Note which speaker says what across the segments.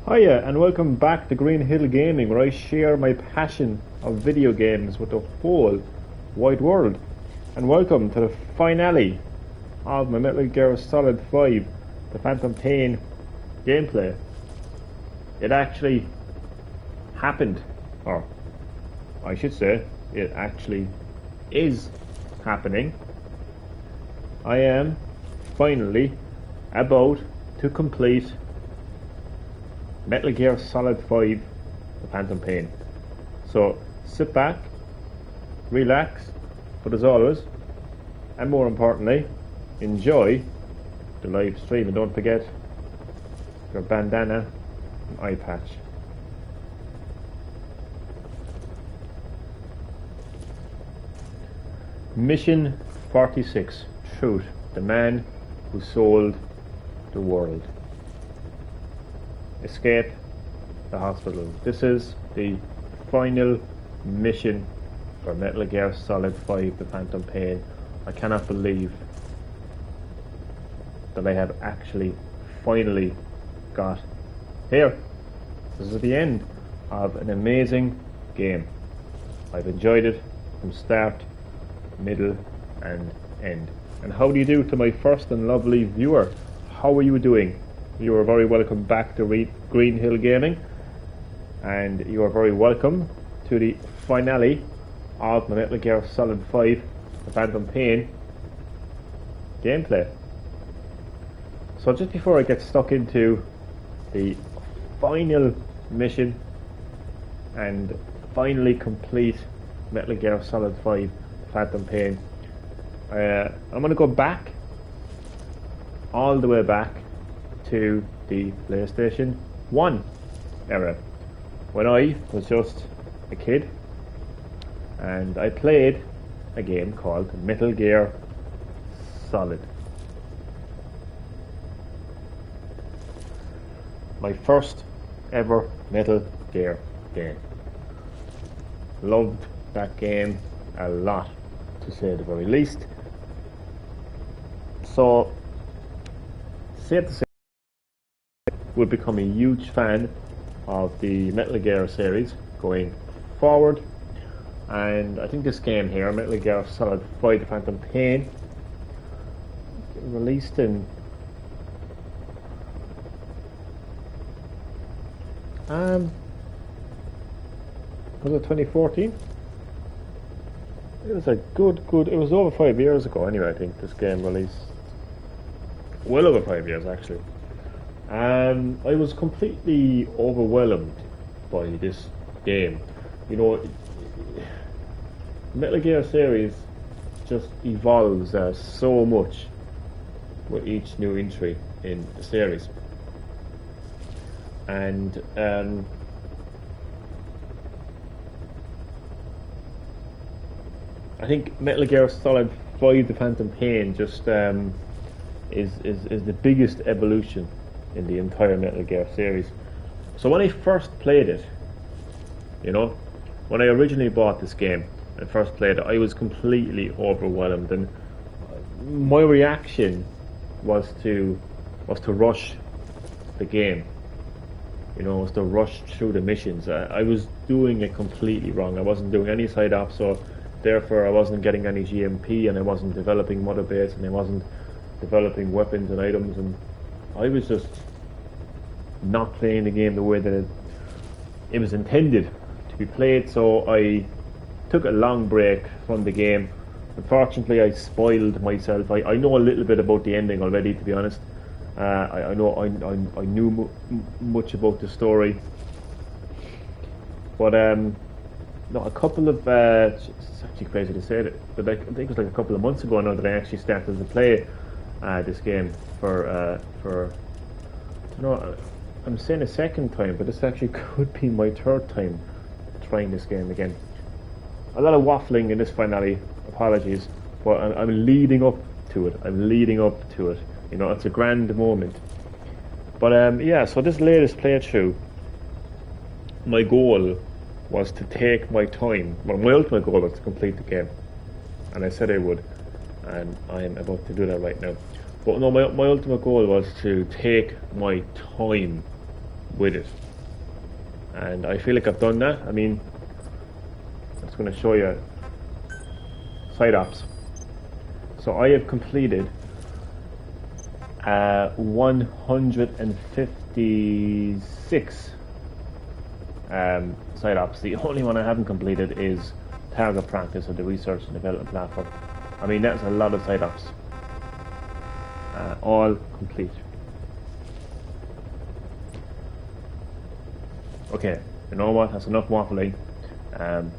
Speaker 1: Hiya, and welcome back to Green Hill Gaming, where I share my passion of video games with the whole wide world. And welcome to the finale of my Metal Gear Solid 5, the Phantom Pain gameplay. It actually happened, or I should say, it actually is happening. I am finally about to complete Metal Gear Solid 5, The Phantom Pain. So sit back, relax, but as always, and more importantly, enjoy the live stream, and don't forget your bandana and eye patch. Mission 46, Truth, the man who sold the world. Escape the hospital. This is the final mission for Metal Gear Solid 5, The Phantom Pain. I cannot believe that I have actually finally got here. This is the end of an amazing game. I've enjoyed it from start, middle and end. And how do you do to my first and lovely viewer? How are you doing? You are very welcome back to Green Hill Gaming, and you are very welcome to the finale of my Metal Gear Solid 5, The Phantom Pain gameplay. So just before I get stuck into the final mission and finally complete Metal Gear Solid 5, Phantom Pain, I'm going to go back, all the way back to the PlayStation 1 era, when I was just a kid and I played a game called Metal Gear Solid. My first ever Metal Gear game. Loved that game a lot, to say the very least. So, safe to say, would become a huge fan of the Metal Gear series going forward, and I think this game here, Metal Gear Solid 5, The Phantom Pain, released in was it 2014? It was a good, it was over 5 years ago anyway. I think this game released, well over 5 years actually. I was completely overwhelmed by this game. You know, Metal Gear series just evolves so much with each new entry in the series. And I think Metal Gear Solid 5, The Phantom Pain just is the biggest evolution in the entire Metal Gear series. So when I first played it, you know, when I originally bought this game and first played it, I was completely overwhelmed, and my reaction was to rush the game. You know, was to rush through the missions. I was doing it completely wrong. I wasn't doing any side ops, so therefore I wasn't getting any GMP, and I wasn't developing mother base, and I wasn't developing weapons and items, and I was just not playing the game the way that it was intended to be played. So I took a long break from the game. Unfortunately, I spoiled myself. I know a little bit about the ending already, to be honest. I knew much about the story, but no, a couple of it's actually crazy to say that, but I think it was like a couple of months ago now that I actually started to play this game for you know, I'm saying a second time, but this actually could be my third time trying this game again. A lot of waffling in this finale, apologies, but I'm leading up to it. You know, it's a grand moment. But yeah, so this latest playthrough, my goal was to take my time. Well, my ultimate goal was to complete the game, and I said I would, and I am about to do that right now. But no, my ultimate goal was to take my time with it. And I feel like I've done that. I mean, I'm just going to show you side ops. So I have completed 156 side ops. The only one I haven't completed is Target Practice, or the research and development platform. I mean, that's a lot of side ops. All complete. Okay, you know what? That's enough waffling.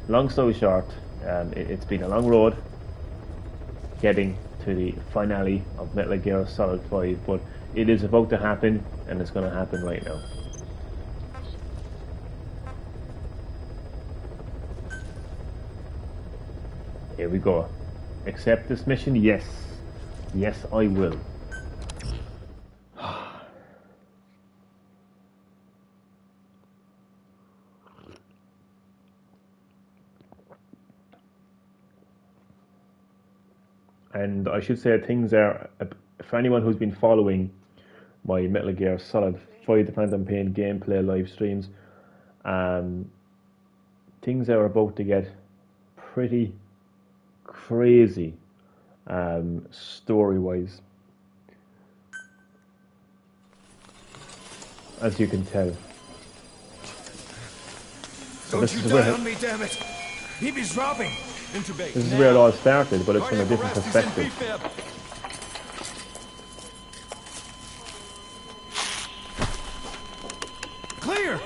Speaker 1: Long story short, it's been a long road getting to the finale of Metal Gear Solid 5, but it is about to happen, and it's going to happen right now. Here we go. Accept this mission? Yes. Yes, I will. And I should say things are, for anyone who's been following my Metal Gear Solid 5 The Phantom Pain gameplay live streams, things are about to get pretty crazy story-wise, as you can tell. So
Speaker 2: Don't you die on me, damn it! He be robbing.
Speaker 1: This is where it all started, but it's from a different perspective.
Speaker 2: Clear!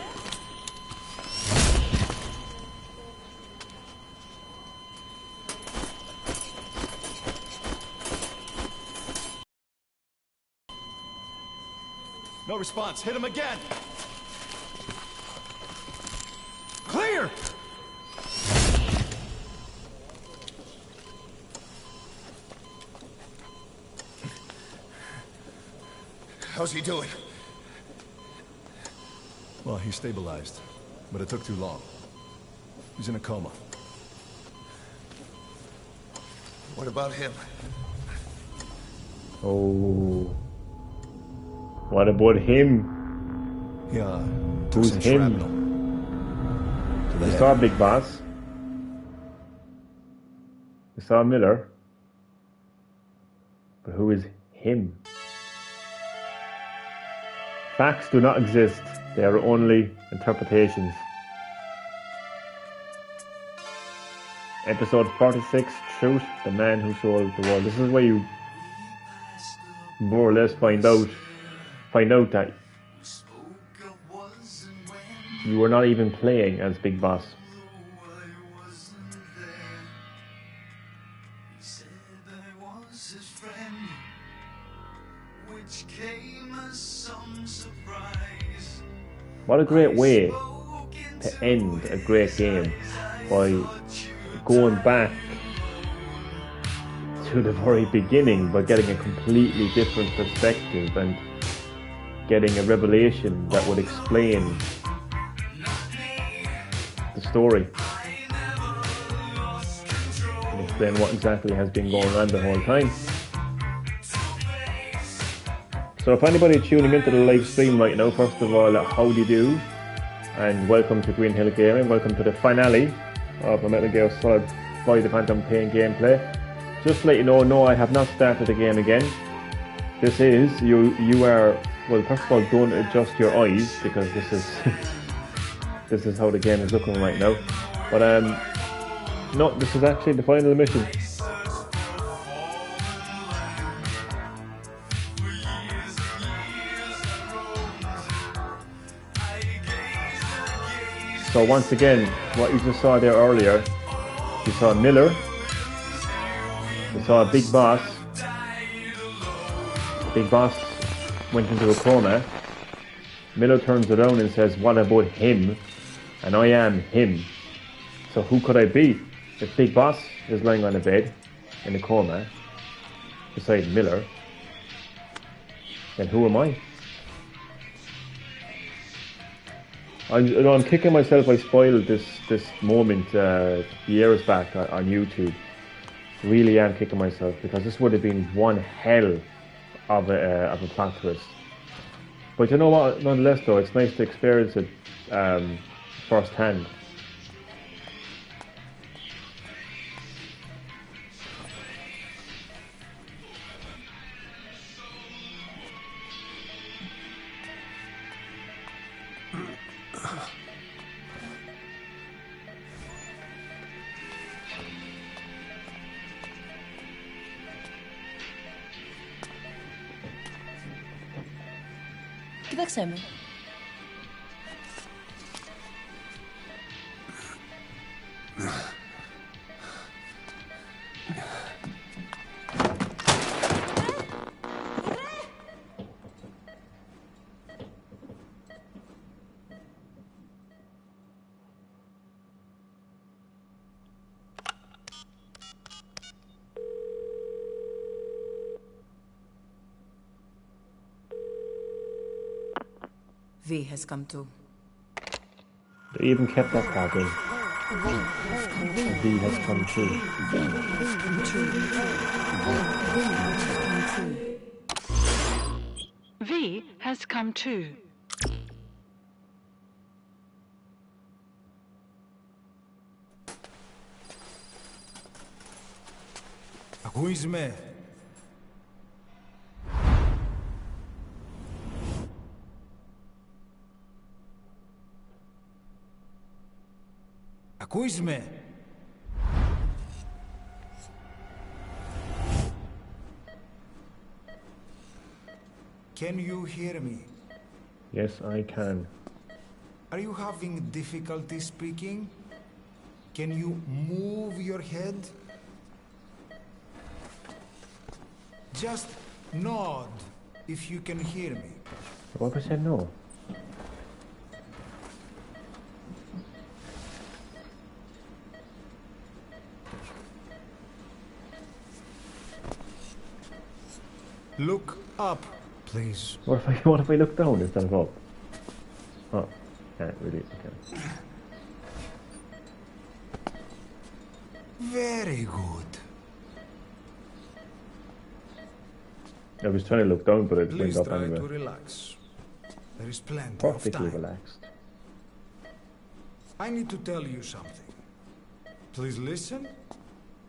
Speaker 2: No response. Hit him again. Clear! How's he doing?
Speaker 3: Well, he stabilized, but it took too long. He's in a coma.
Speaker 2: What about him?
Speaker 1: Oh. What about him?
Speaker 3: Yeah.
Speaker 1: Who's him? You saw Big Boss. You saw Miller. But who is him? Facts do not exist. They are only interpretations. Episode 46, Truth, the man who sold the world. This is where you more or less find out that you were not even playing as Big Boss. What a great way to end a great game, by going back to the very beginning, but getting a completely different perspective and getting a revelation that would explain the story and explain what exactly has been going on the whole time. So if anybody tuning into the live stream right now, first of all, how do you do? And welcome to Green Hill Gaming, welcome to the finale of the Metal Gear Solid 5 The Phantom Pain gameplay. Just to let you know, no, I have not started the game again. This is, you are, well, first of all, don't adjust your eyes, because this is this is how the game is looking right now. But no, this is actually the final mission. So once again, what you just saw there earlier, you saw Miller, you saw Big Boss. Big Boss went into a coma. Miller turns around and says, what about him? And I am him. So who could I be? If Big Boss is lying on a bed in a coma beside Miller, then who am I? I'm kicking myself. I spoiled this moment years back on YouTube. Really am kicking myself, because this would have been one hell of a plot twist. But you know what? Nonetheless, though, it's nice to experience it firsthand.
Speaker 4: Κοίταξέ με.
Speaker 5: V has come too.
Speaker 1: They even kept that part in. V has come true.
Speaker 6: V has come too.
Speaker 7: Ακούεις με? Ακούεις με? Can you hear me?
Speaker 1: Yes, I can.
Speaker 7: Are you having difficulty speaking? Can you move your head? Just nod if you can hear me.
Speaker 1: What if I said no?
Speaker 7: Look up, please.
Speaker 1: What if I look down instead of up? Oh, can't really. Okay.
Speaker 7: Very good.
Speaker 1: I was trying to look down, but it went
Speaker 7: Please
Speaker 1: up
Speaker 7: try
Speaker 1: anyway.
Speaker 7: to relax. There is plenty of
Speaker 1: Perfectly
Speaker 7: time.
Speaker 1: relaxed.
Speaker 7: I need to tell you something. Please listen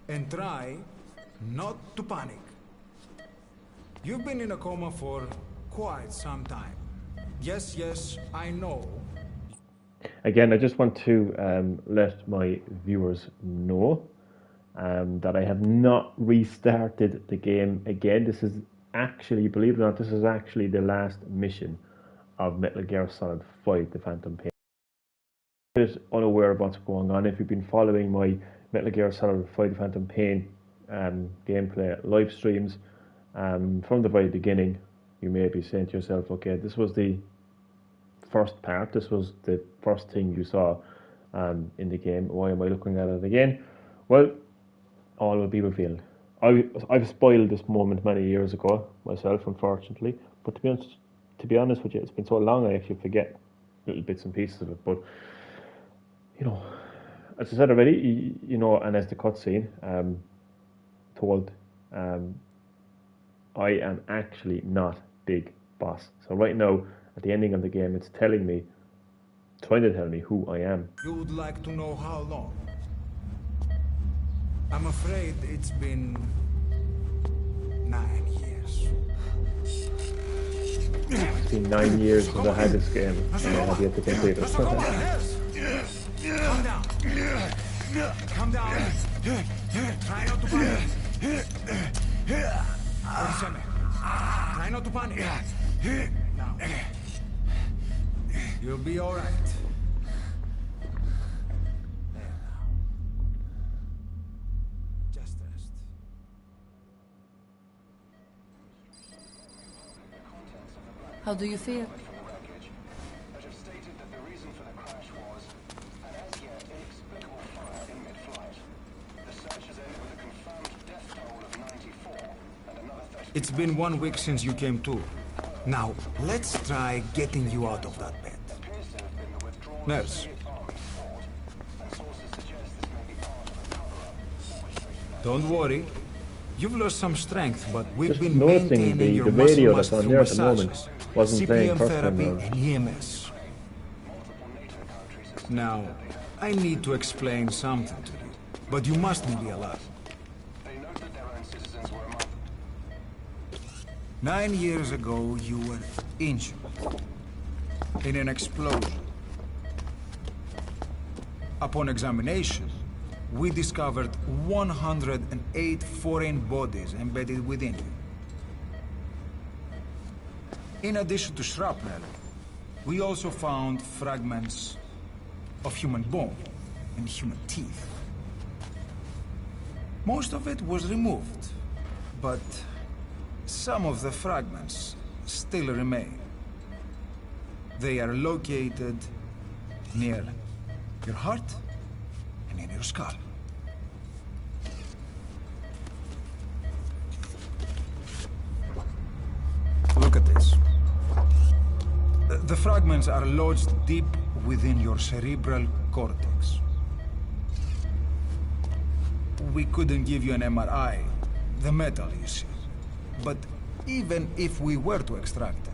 Speaker 7: and try not to panic. You've been in a coma for quite some time. Yes, I know.
Speaker 1: Again, I just want to let my viewers know that I have not restarted the game again. This is actually, believe it or not, this is actually the last mission of Metal Gear Solid 5, The Phantom Pain. I'm just unaware of what's going on. If you've been following my Metal Gear Solid 5, The Phantom Pain gameplay live streams from the very beginning, you may be saying to yourself, okay, this was the first part, this was the first thing you saw in the game. Why am I looking at it again? Well, all will be revealed. I've spoiled this moment many years ago myself, unfortunately, but to be honest with you, it's been so long I actually forget little bits and pieces of it. But you know, as I said already, you know, and as the cutscene told, I am actually not Big Boss. So right now, at the ending of the game, it's trying to tell me who I am.
Speaker 7: You would like to know how long? I'm afraid it's been 9 years.
Speaker 1: It's been 9 years since I had this game, and I have yet to complete it.
Speaker 7: Calm down. Calm down. Try not to panic. Try not to panic. Now. You'll be all right. There now. Just rest.
Speaker 5: How do you feel?
Speaker 7: It's been 1 week since you came to. Now, let's try getting you out of that bed. Nurse. Don't worry. You've lost some strength, but we've
Speaker 1: Just
Speaker 7: been
Speaker 1: noticing
Speaker 7: maintaining your
Speaker 1: the
Speaker 7: muscle
Speaker 1: radio
Speaker 7: mass
Speaker 1: that's on
Speaker 7: through
Speaker 1: there at the moment
Speaker 7: massages,
Speaker 1: wasn't playing
Speaker 7: CPM
Speaker 1: first
Speaker 7: therapy,
Speaker 1: time
Speaker 7: and EMS. Now, I need to explain something to you, but you must be alive. 9 years ago, you were injured in an explosion. Upon examination, we discovered 108 foreign bodies embedded within you. In addition to shrapnel, we also found fragments of human bone and human teeth. Most of it was removed, but some of the fragments still remain. They are located near your heart and in your skull. Look at this. The fragments are lodged deep within your cerebral cortex. We couldn't give you an MRI, the metal, you see. But even if we were to extract it,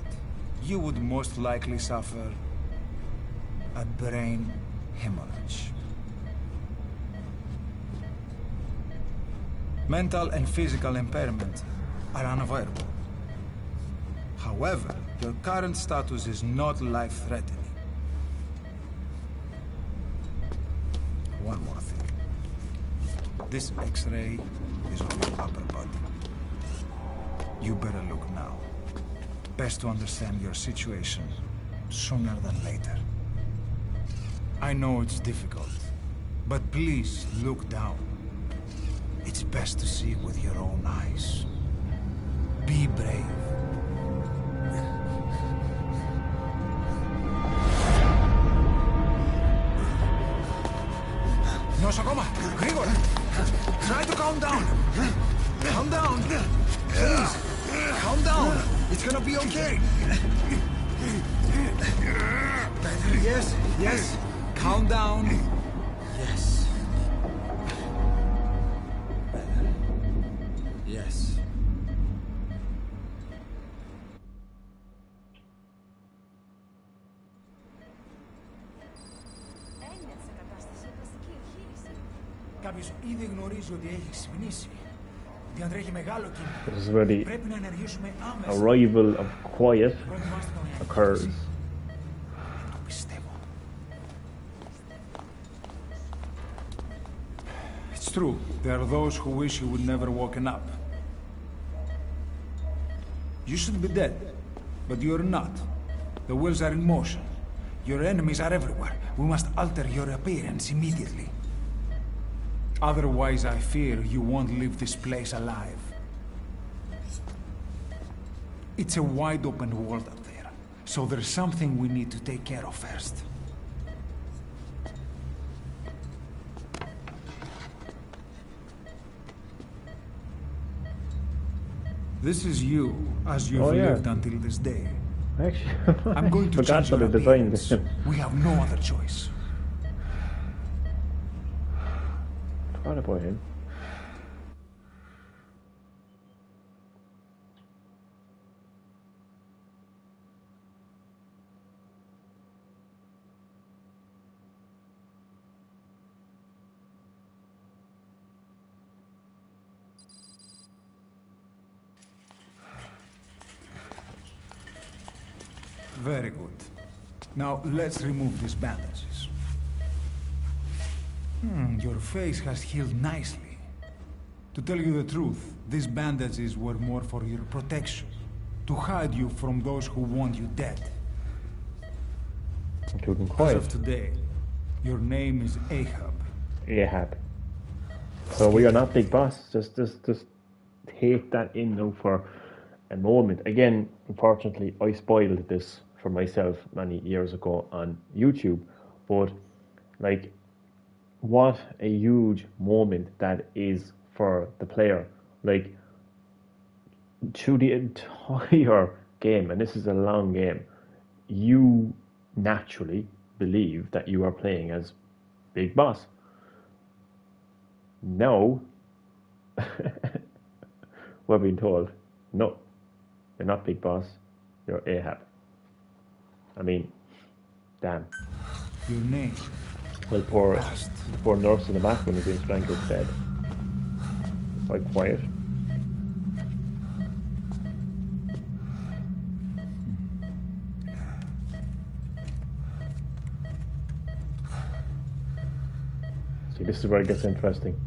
Speaker 7: you would most likely suffer a brain hemorrhage. Mental and physical impairment are unavoidable. However, your current status is not life-threatening. One more thing. This X-ray is of your upper body. You better look now. Best to understand your situation sooner than later. I know it's difficult, but please look down. It's best to see with your own eyes. Be brave. Nosokoma, Grigor, try to calm down. Calm down. Please, calm down. It's gonna be okay. Yes, yes. Calm down. Yes. Yes. Κάποιος ήδη γνωρίζει ότι έχει ξυπνήσει. Διατρέχει μεγάλο κίνδυνο.
Speaker 1: This is where the
Speaker 7: Πρέπει να ενεργήσουμε άμεσα.
Speaker 1: arrival of quiet
Speaker 7: Προετοιμάστε τον εαυτό
Speaker 1: occurs.
Speaker 7: σας. Το πιστεύω. It's true. There are those who wish you would never woken up. You should be dead, but you're not. The wheels are in motion. Your enemies are everywhere. We must alter your appearance immediately. Otherwise, I fear you won't leave this place alive. It's a wide open world up there, so there's something we need to take care of first. This is you, as you've
Speaker 1: Oh, yeah.
Speaker 7: lived until this day.
Speaker 1: Actually,
Speaker 7: I'm going to
Speaker 1: forgot
Speaker 7: change
Speaker 1: how
Speaker 7: your
Speaker 1: they designed
Speaker 7: appearance.
Speaker 1: this.
Speaker 7: We have no other choice.
Speaker 1: Forgot about him.
Speaker 7: Very good. Now, let's remove these bandages. Your face has healed nicely. To tell you the truth, these bandages were more for your protection. To hide you from those who want you dead.
Speaker 1: Including
Speaker 7: As
Speaker 1: quiet.
Speaker 7: of today, your name is Ahab.
Speaker 1: Ahab. So we are not Big Boss. Just take that in now for a moment. Again, unfortunately, I spoiled this for myself many years ago on YouTube. But, like, what a huge moment that is for the player. Like, through the entire game, and this is a long game, you naturally believe that you are playing as Big Boss. Now, we're being told, no, you're not Big Boss, you're Ahab. I mean, damn.
Speaker 7: Your name?
Speaker 1: Well, poor nurse in the background is being strangled dead. Quite quiet. See, this is where it gets interesting.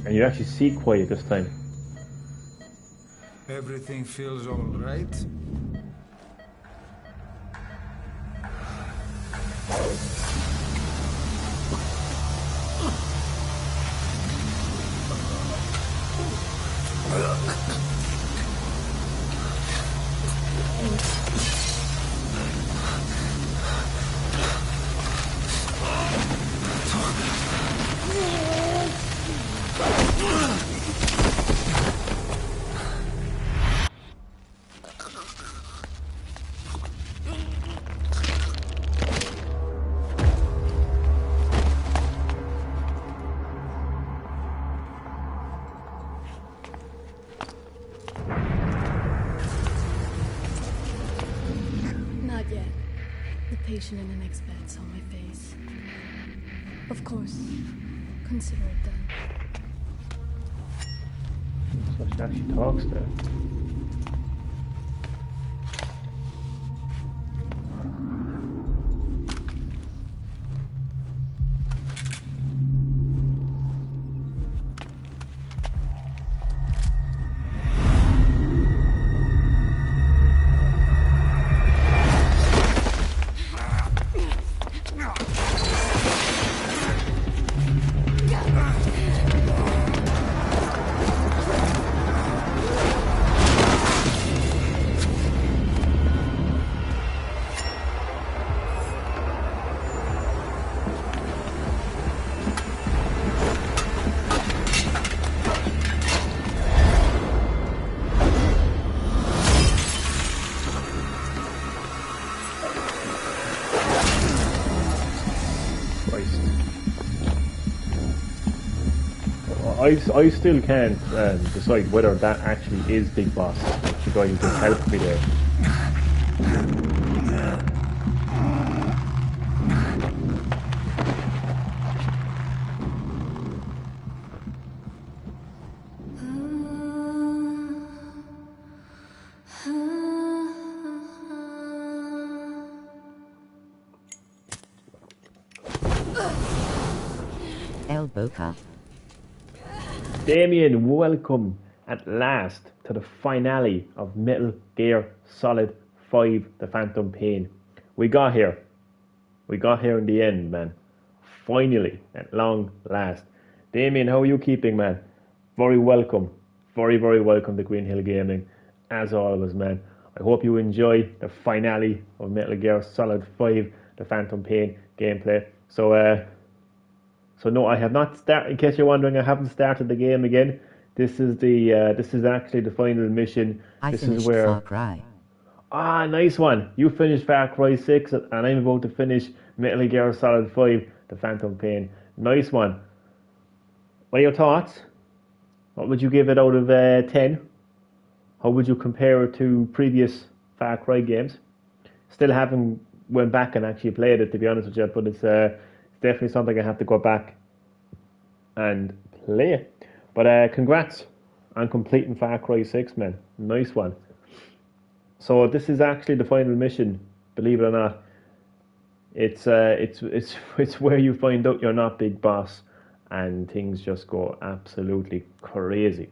Speaker 1: And you actually see quiet this time.
Speaker 7: Everything feels all right?
Speaker 4: Not yet. The patient in the next bed saw my face. Of course. Consider it done.
Speaker 1: So she actually talks there. I still can't decide whether that actually is Big Boss, the guy who just helped me there.
Speaker 8: El Boca.
Speaker 1: Damien, welcome at last to the finale of Metal Gear Solid 5 The Phantom Pain. We got here. We got here in the end, man. Finally, at long last. Damien, how are you keeping, man? Very welcome. Very, very welcome to Green Hill Gaming. As always, man. I hope you enjoy the finale of Metal Gear Solid 5 The Phantom Pain gameplay. So no, I have not started. In case you're wondering, I haven't started the game again. This is actually the final mission.
Speaker 8: This is where Far Cry.
Speaker 1: Ah, nice one. You finished Far Cry 6, and I'm about to finish Metal Gear Solid 5, The Phantom Pain. Nice one. What are your thoughts? What would you give it out of 10? How would you compare it to previous Far Cry games? Still haven't went back and actually played it, to be honest with you, but it's definitely something I have to go back and play. But congrats on completing Far Cry 6, man. Nice one. So this is actually the final mission, believe it or not. It's where you find out you're not Big Boss and things just go absolutely crazy.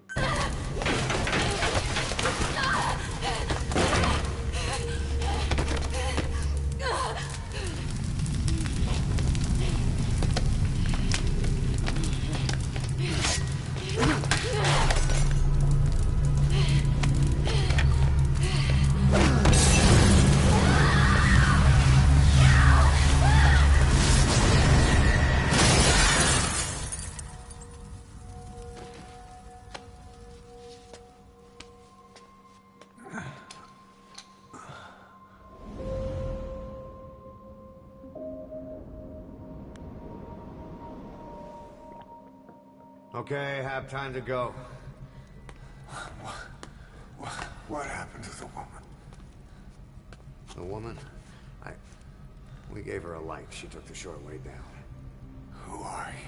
Speaker 9: Okay, have time to go.
Speaker 2: What happened to the woman?
Speaker 9: The woman? We gave her a light. She took the short way down.
Speaker 2: Who are you?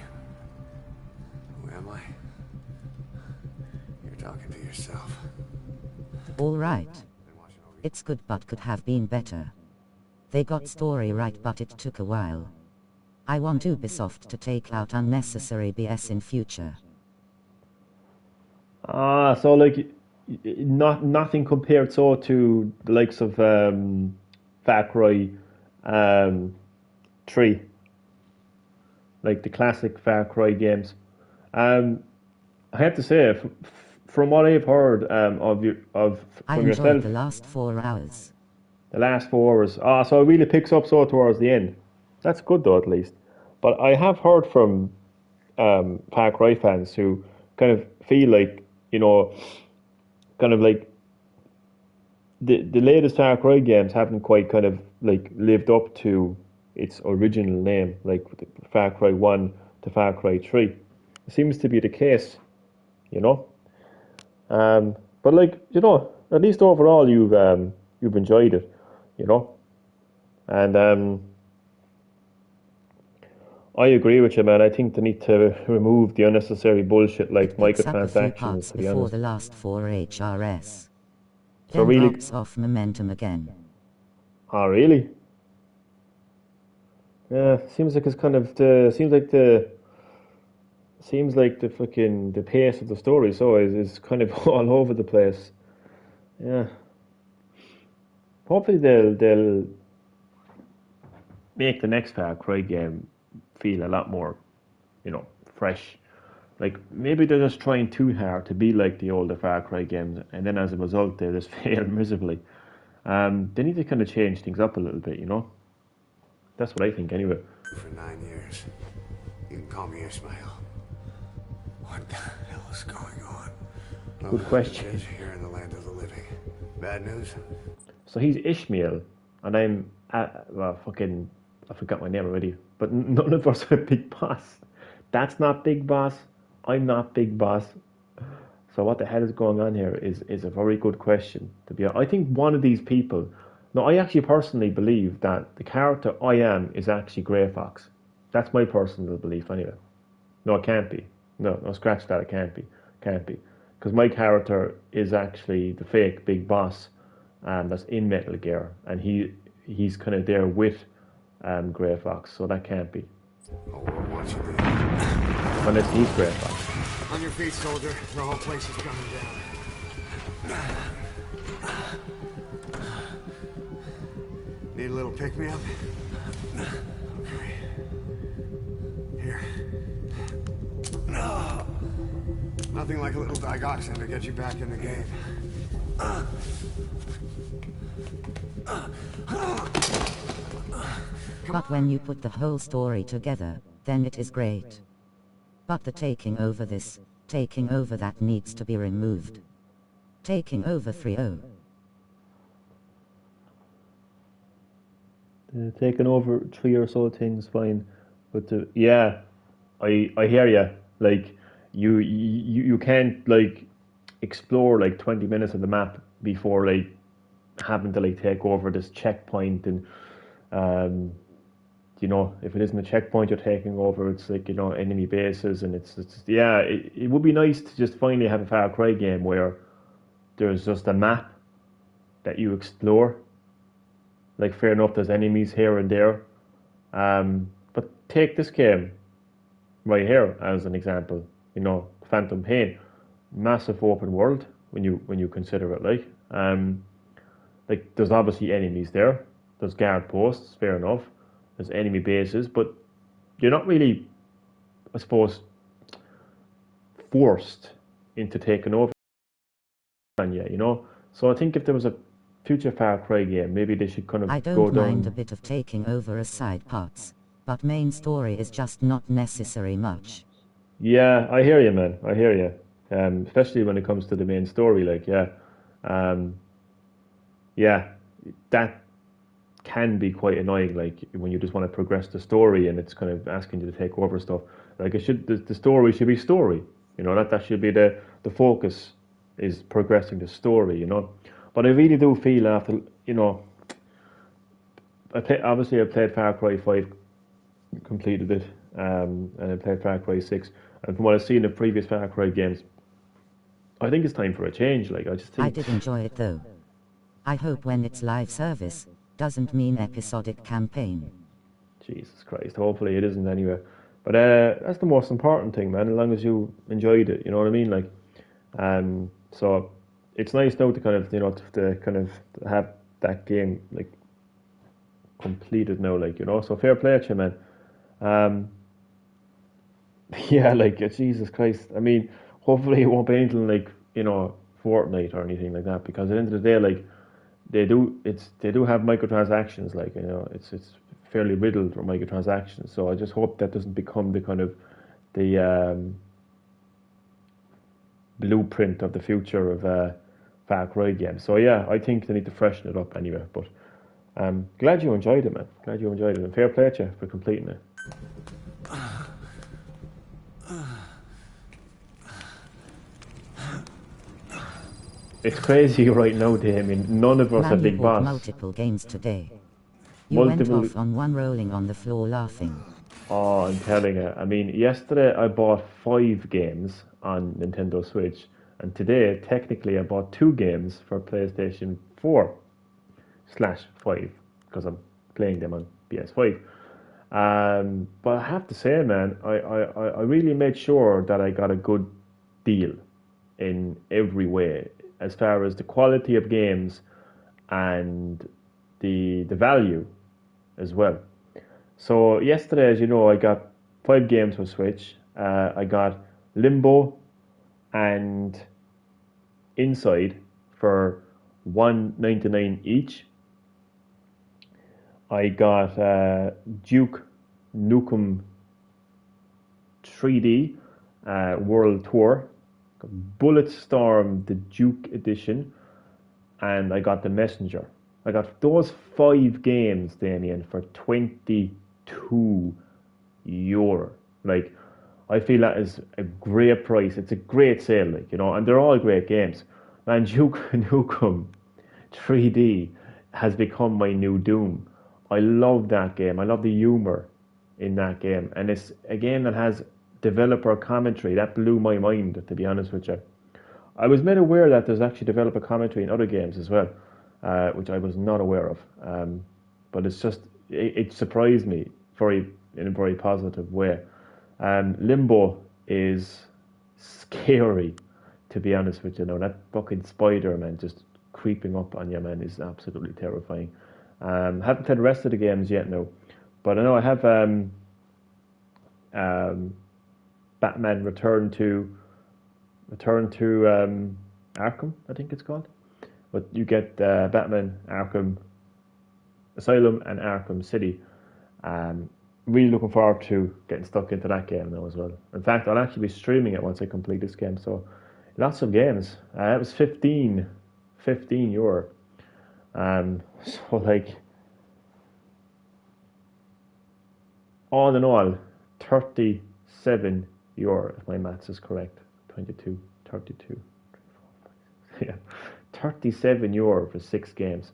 Speaker 9: Who am I? You're talking to yourself.
Speaker 8: All right. It's good but could have been better. They got story right but it took a while. I want Ubisoft to take out unnecessary BS in future.
Speaker 1: So like, nothing compared so to the likes of Far Cry 3, like the classic Far Cry games. I have to say, from what I've heard
Speaker 8: I
Speaker 1: from
Speaker 8: enjoyed
Speaker 1: yourself,
Speaker 8: the last 4 hours.
Speaker 1: the last 4 hours. So it really picks up so towards the end. That's good though, at least. But I have heard from Far Cry fans who kind of feel like, you know, kind of like the latest Far Cry games haven't quite kind of like lived up to its original name, like Far Cry 1 to Far Cry 3. It seems to be the case, you know. But like, you know, at least overall you've enjoyed it, you know. And I agree with you, man. I think they need to remove the unnecessary bullshit like microtransactions, to be
Speaker 8: before
Speaker 1: honest.
Speaker 8: the last 4 HRS.
Speaker 1: So
Speaker 8: Then
Speaker 1: really,
Speaker 8: drops off momentum again.
Speaker 1: oh really? Yeah, seems like it's kind of seems like the fucking the pace of the story is kind of all over the place. Yeah. Hopefully they'll make the next Far Cry game feel a lot more, you know, fresh. Like maybe they're just trying too hard to be like the older Far Cry games, and then as a result they just fail miserably. They need to kind of change things up a little bit, you know. That's what I think, anyway.
Speaker 9: For 9 years. You can call me Ismail.
Speaker 2: What the hell is going on?
Speaker 1: Good question.
Speaker 9: Here in the land of the living. Bad news?
Speaker 1: So he's Ishmael, and I'm I forgot my name already. But none of us are Big Boss. That's not Big Boss. I'm not Big Boss. So what the hell is going on here is a very good question. To be honest, I think one of these people. No, I actually personally believe that the character I am is actually Grey Fox. That's my personal belief, anyway. No, it can't be. No, scratch that. It can't be. Can't be. Because my character is actually the fake Big Boss that's in Metal Gear, and he's kind of there with Grey Fox, so that can't be.
Speaker 9: Oh, what wants you to
Speaker 1: Unless he's Grey Fox.
Speaker 9: On your feet, soldier. The whole place is coming down. Need a little pick-me-up? Okay. Here. Nothing like a little digoxin to get you back in the game.
Speaker 8: But when you put the whole story together, then it is great. But the taking over that needs to be removed. Taking over 3-0.
Speaker 1: Taking over 3 or so things, fine. But yeah, I hear you. Like you can't like explore like 20 minutes of the map before like having to like take over this checkpoint, and you know, if it isn't a checkpoint you're taking over, it's like, you know, enemy bases, and it's yeah, it would be nice to just finally have a Far Cry game where there's just a map that you explore. Like, fair enough, there's enemies here and there, but take this game right here as an example. You know, Phantom Pain, massive open world when you consider it. Like there's obviously enemies there. There's guard posts, fair enough. There's enemy bases, but you're not really, I suppose, forced into taking over. And yeah, you know. So I think if there was a future Far Cry game, maybe they should kind of
Speaker 8: I
Speaker 1: go
Speaker 8: don't
Speaker 1: down.
Speaker 8: mind a bit of taking over as side parts, but main story is just not necessary much.
Speaker 1: Yeah, I hear you, man. I hear you. Especially when it comes to the main story, like, yeah, that can be quite annoying. Like when you just want to progress the story and it's kind of asking you to take over stuff. Like the story should be story. You know, that should be the focus, is progressing the story, you know. But I really do feel after, you know, obviously I played Far Cry 5, completed it, and I played Far Cry 6, and from what I've seen in the previous Far Cry games, I think it's time for a change. Like, I just think...
Speaker 8: I did enjoy it though. I hope when it's live service, doesn't mean episodic campaign.
Speaker 1: Jesus Christ, hopefully it isn't anyway. But that's the most important thing, man, as long as you enjoyed it, you know what I mean? Like, so it's nice now to kind of, you know, to kind of have that game, like, completed now, like, you know, so fair play to you, man. Yeah, like, Jesus Christ, I mean, hopefully it won't be anything like, you know, Fortnite or anything like that, because at the end of the day, like, they do have microtransactions, like, you know, it's fairly riddled with microtransactions, so I just hope that doesn't become the kind of the blueprint of the future of Far Cry games. So yeah, I think they need to freshen it up anyway, but glad you enjoyed it, man. Glad you enjoyed it, and fair play to you for completing it. It's crazy right now, Damien. None of us
Speaker 8: Man,
Speaker 1: are
Speaker 8: you
Speaker 1: big
Speaker 8: bought
Speaker 1: boss.
Speaker 8: multiple games today. You went off on one rolling on the floor laughing.
Speaker 1: Oh, I'm telling you. I mean, yesterday I bought 5 games on Nintendo Switch, and today, technically, I bought 2 games for PlayStation 4/5, because I'm playing them on PS5. But I have to say, man, I really made sure that I got a good deal in every way, as far as the quality of games and the value as well. So yesterday, as you know, I got 5 games for Switch. I got Limbo and Inside for $1.99 each. I got Duke Nukem 3D World Tour, Bulletstorm the Duke Edition, and I got The Messenger. I got those 5 games, Damien, for €22. Like, I feel that is a great price. It's a great sale, like, you know, and they're all great games. Man, Duke Nukem 3D has become my new Doom. I love that game. I love the humor in that game, and it's a game that has developer commentary. That blew my mind, to be honest with you. I was made aware that there's actually developer commentary in other games as well, which I was not aware of. But it's just, it surprised me in a very positive way. Limbo is scary, to be honest with you. Now, that fucking spider, man, just creeping up on you, man, is absolutely terrifying. Haven't played the rest of the games yet, no. But I know I have Batman Return to Arkham, I think it's called. But you get Batman Arkham Asylum and Arkham City. Really looking forward to getting stuck into that game now as well. In fact, I'll actually be streaming it once I complete this game. So lots of games. It was €15. So like, all in all, €37, if my maths is correct. 22, 32, 34, 5, 6. Yeah, €37 for 6 games.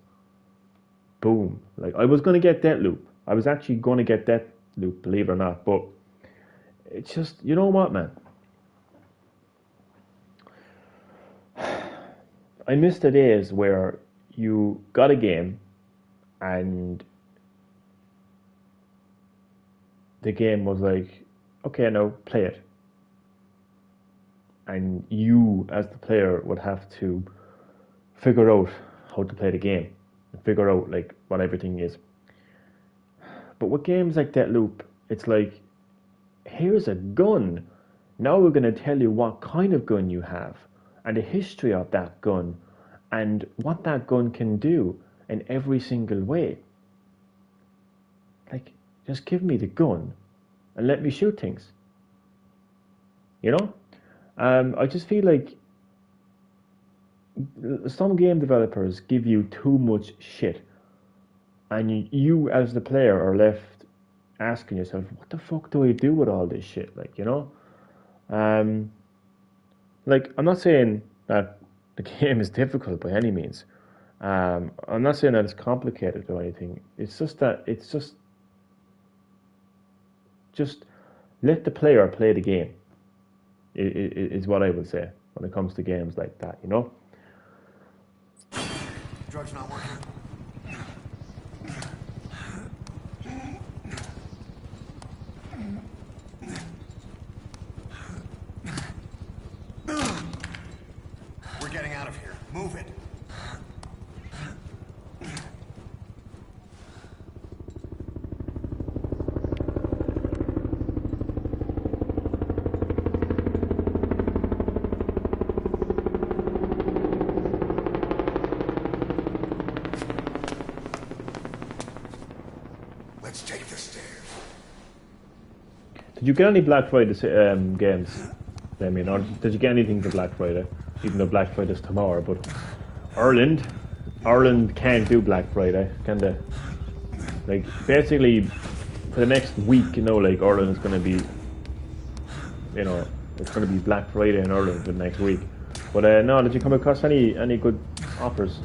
Speaker 1: Boom. Like, I was going to get Deathloop. I was actually going to get Deathloop, believe it or not. But it's just, you know what, man? I miss the days where you got a game and the game was like, okay, now play it. And you, as the player, would have to figure out how to play the game and figure out like what everything is. But with games like Deathloop, it's like, here's a gun. Now we're going to tell you what kind of gun you have and the history of that gun and what that gun can do in every single way. Like, just give me the gun and let me shoot things. You know? I just feel like some game developers give you too much shit, and you as the player are left asking yourself, what the fuck do I do with all this shit? Like, you know? like, I'm not saying that the game is difficult by any means. I'm not saying that it's complicated or anything. It's just that just let the player play the game. Is what I would say when it comes to games like that. You know.
Speaker 9: Drug's not working. We're getting out of here. Move it. Let's take the stairs.
Speaker 1: Did you get any Black Friday games, Damien, or did you get anything for Black Friday? Even though Black Friday's tomorrow, but Ireland can't do Black Friday, can they? Like, basically, for the next week, you know, like, Ireland is going to be, you know, it's going to be Black Friday in Ireland for the next week. But no, did you come across any good offers?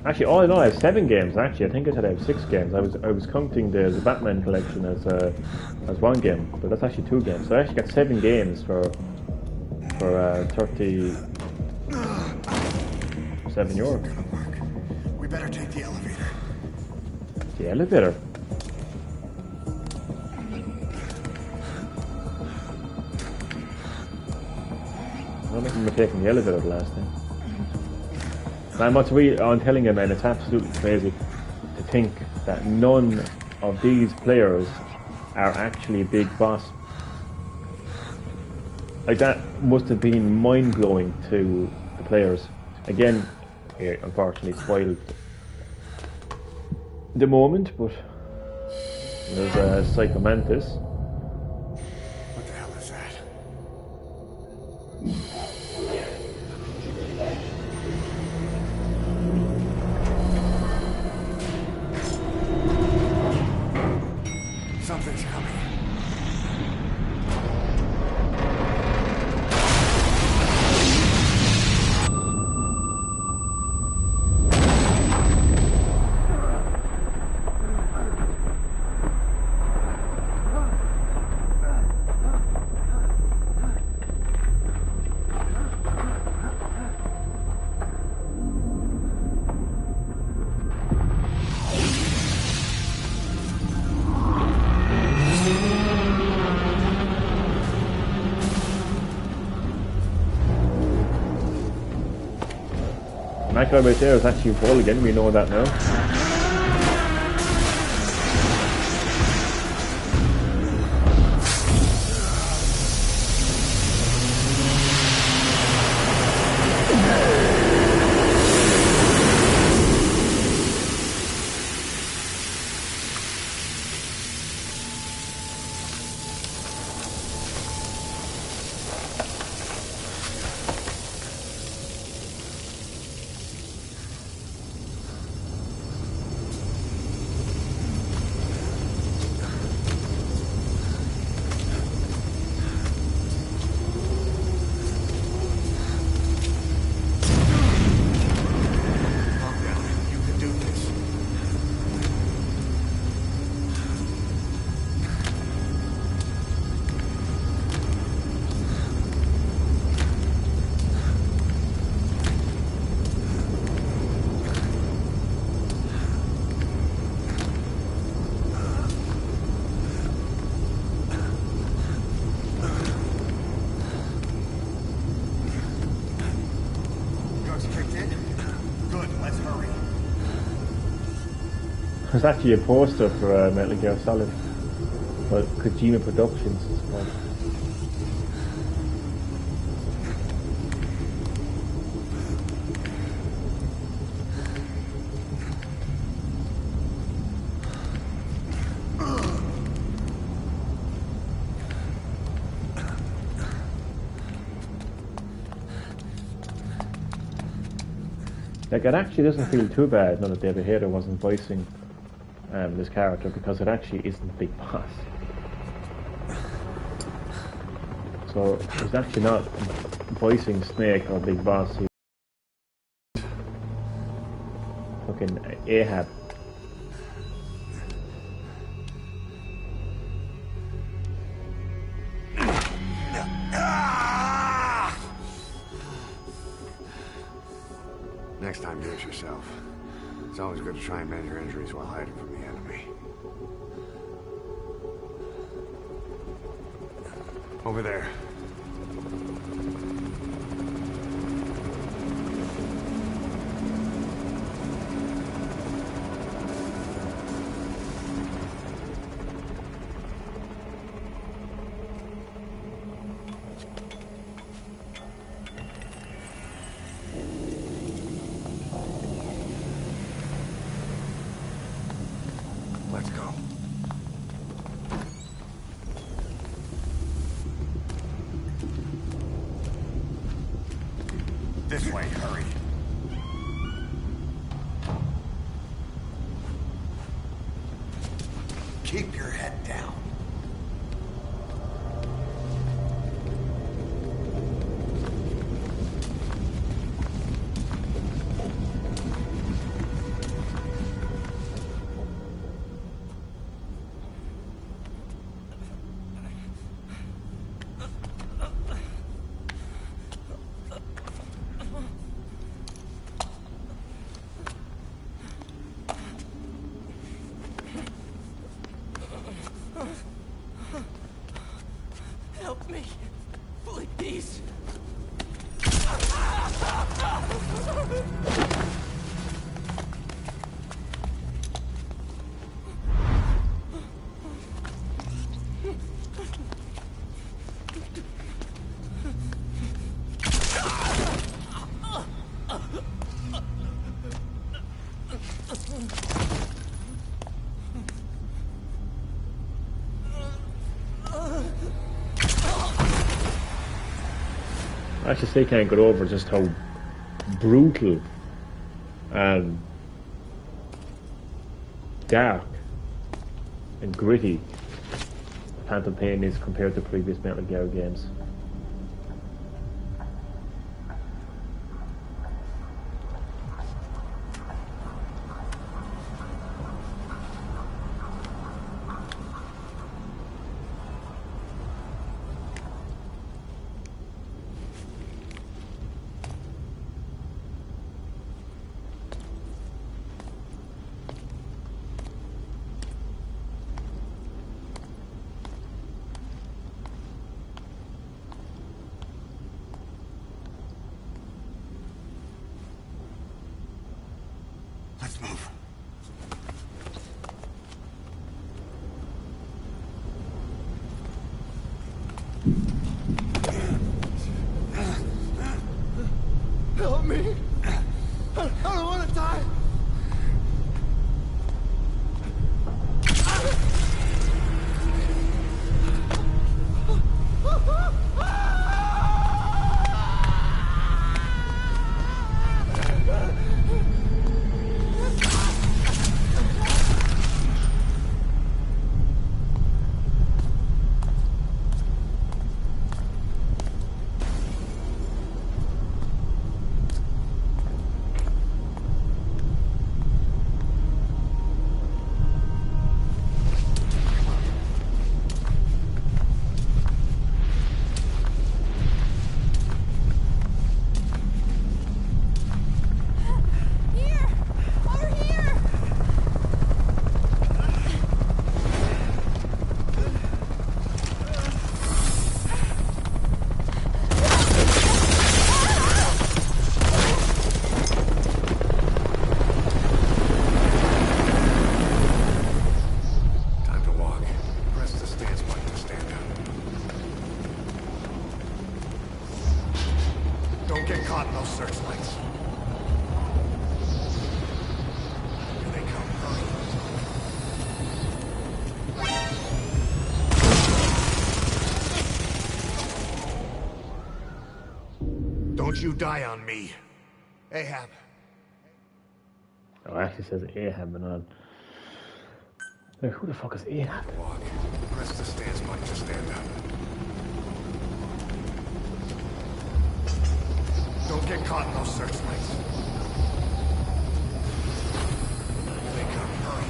Speaker 1: Actually, all in all, I have 7 games. Actually, I think I said I have 6 games. I was counting the Batman collection as 1 game, but that's actually 2 games. So I actually got 7 games for €37.
Speaker 9: Gonna work. We better take the elevator.
Speaker 1: The elevator. I don't remember taking the elevator the last time. Man, I'm telling you, man, it's absolutely crazy to think that none of these players are actually Big Boss. Like, that must have been mind-blowing to the players. Again, here, unfortunately, spoiled the moment, but there's a Psycho Mantis.
Speaker 9: What the hell is that? Something's coming.
Speaker 1: That guy right there is actually Volgan, we know that now. There's actually a poster for Metal Gear Solid, but Kojima Productions is called. Like, it actually doesn't feel too bad now that David Hayter wasn't voicing this character, because it actually isn't Big Boss. So he's actually not voicing Snake or Big Boss. He's fucking Ahab.
Speaker 9: Next time, do it yourself. It's always good to try and mend your injuries while hiding from the enemy. Over there. Let's go. This way, hurry. Keep your head down.
Speaker 10: Help me, please.
Speaker 1: I just still can't get over just how brutal and dark and gritty Phantom Pain is compared to previous Metal Gear games.
Speaker 9: Let's move.
Speaker 10: Help me. I don't want to die.
Speaker 9: Don't get caught in those searchlights. Here they come. Hurry. Don't you die on me. Ahab,
Speaker 1: Oh, it actually says Ahab and all. Like, who the fuck is Ahab?
Speaker 9: Walk. Press the stance button to stand up. Don't get caught in those searchlights. Here they come. Hurry.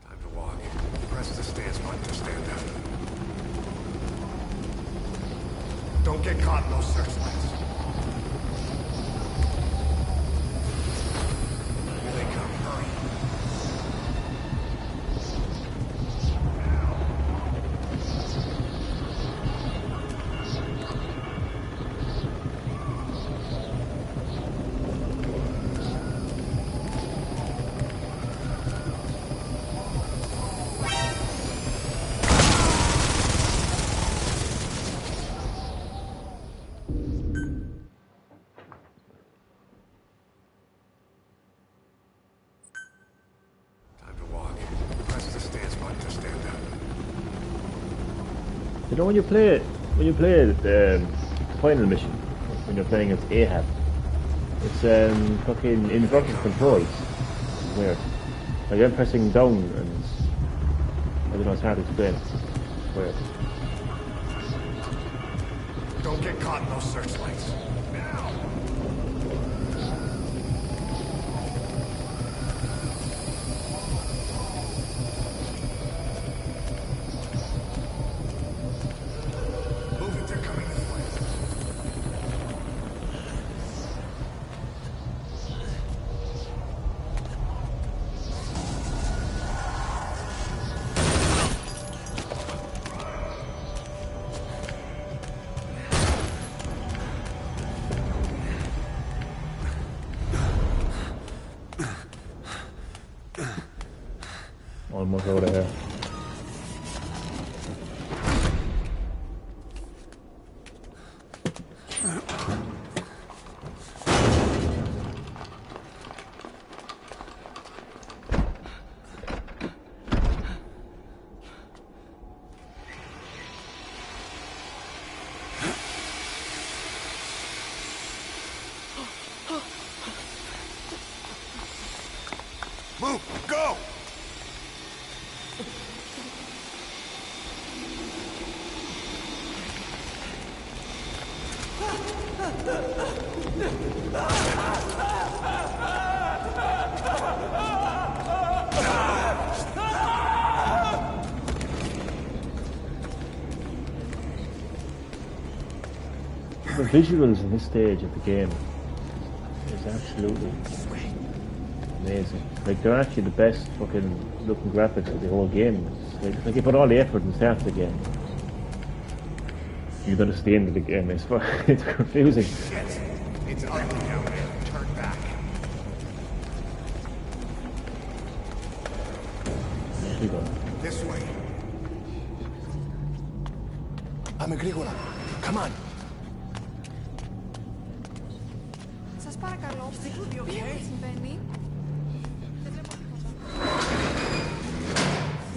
Speaker 9: Time to walk. Press the stance button to stand up. Don't get caught in those searchlights. Here they come. Hurry. Time to walk. Press the stance button to stand up.
Speaker 1: You know when you play the final mission, when you're playing as Ahab, it's fucking inverted controls. It's weird. Like I'm pressing down and I don't know, it's hard to explain. It's weird.
Speaker 9: Don't get caught in those searchlights. Now! Move it, they're coming this way.
Speaker 1: Almost over here.
Speaker 9: Move! Go!
Speaker 1: The visuals in this stage of the game is absolutely amazing. Like they're actually the best fucking looking graphics of the whole game. It's like you put all the effort in the start of the game. You gotta stay into the game. It's it's confusing.
Speaker 9: Shit! It's ugly down there. Turn back.
Speaker 1: Here we go.
Speaker 9: This way.
Speaker 10: Πάμε γρήγορα. Come on.
Speaker 11: Σας παρακαλώ, τι συμβαίνει? Δεν βλέπω τίποτα.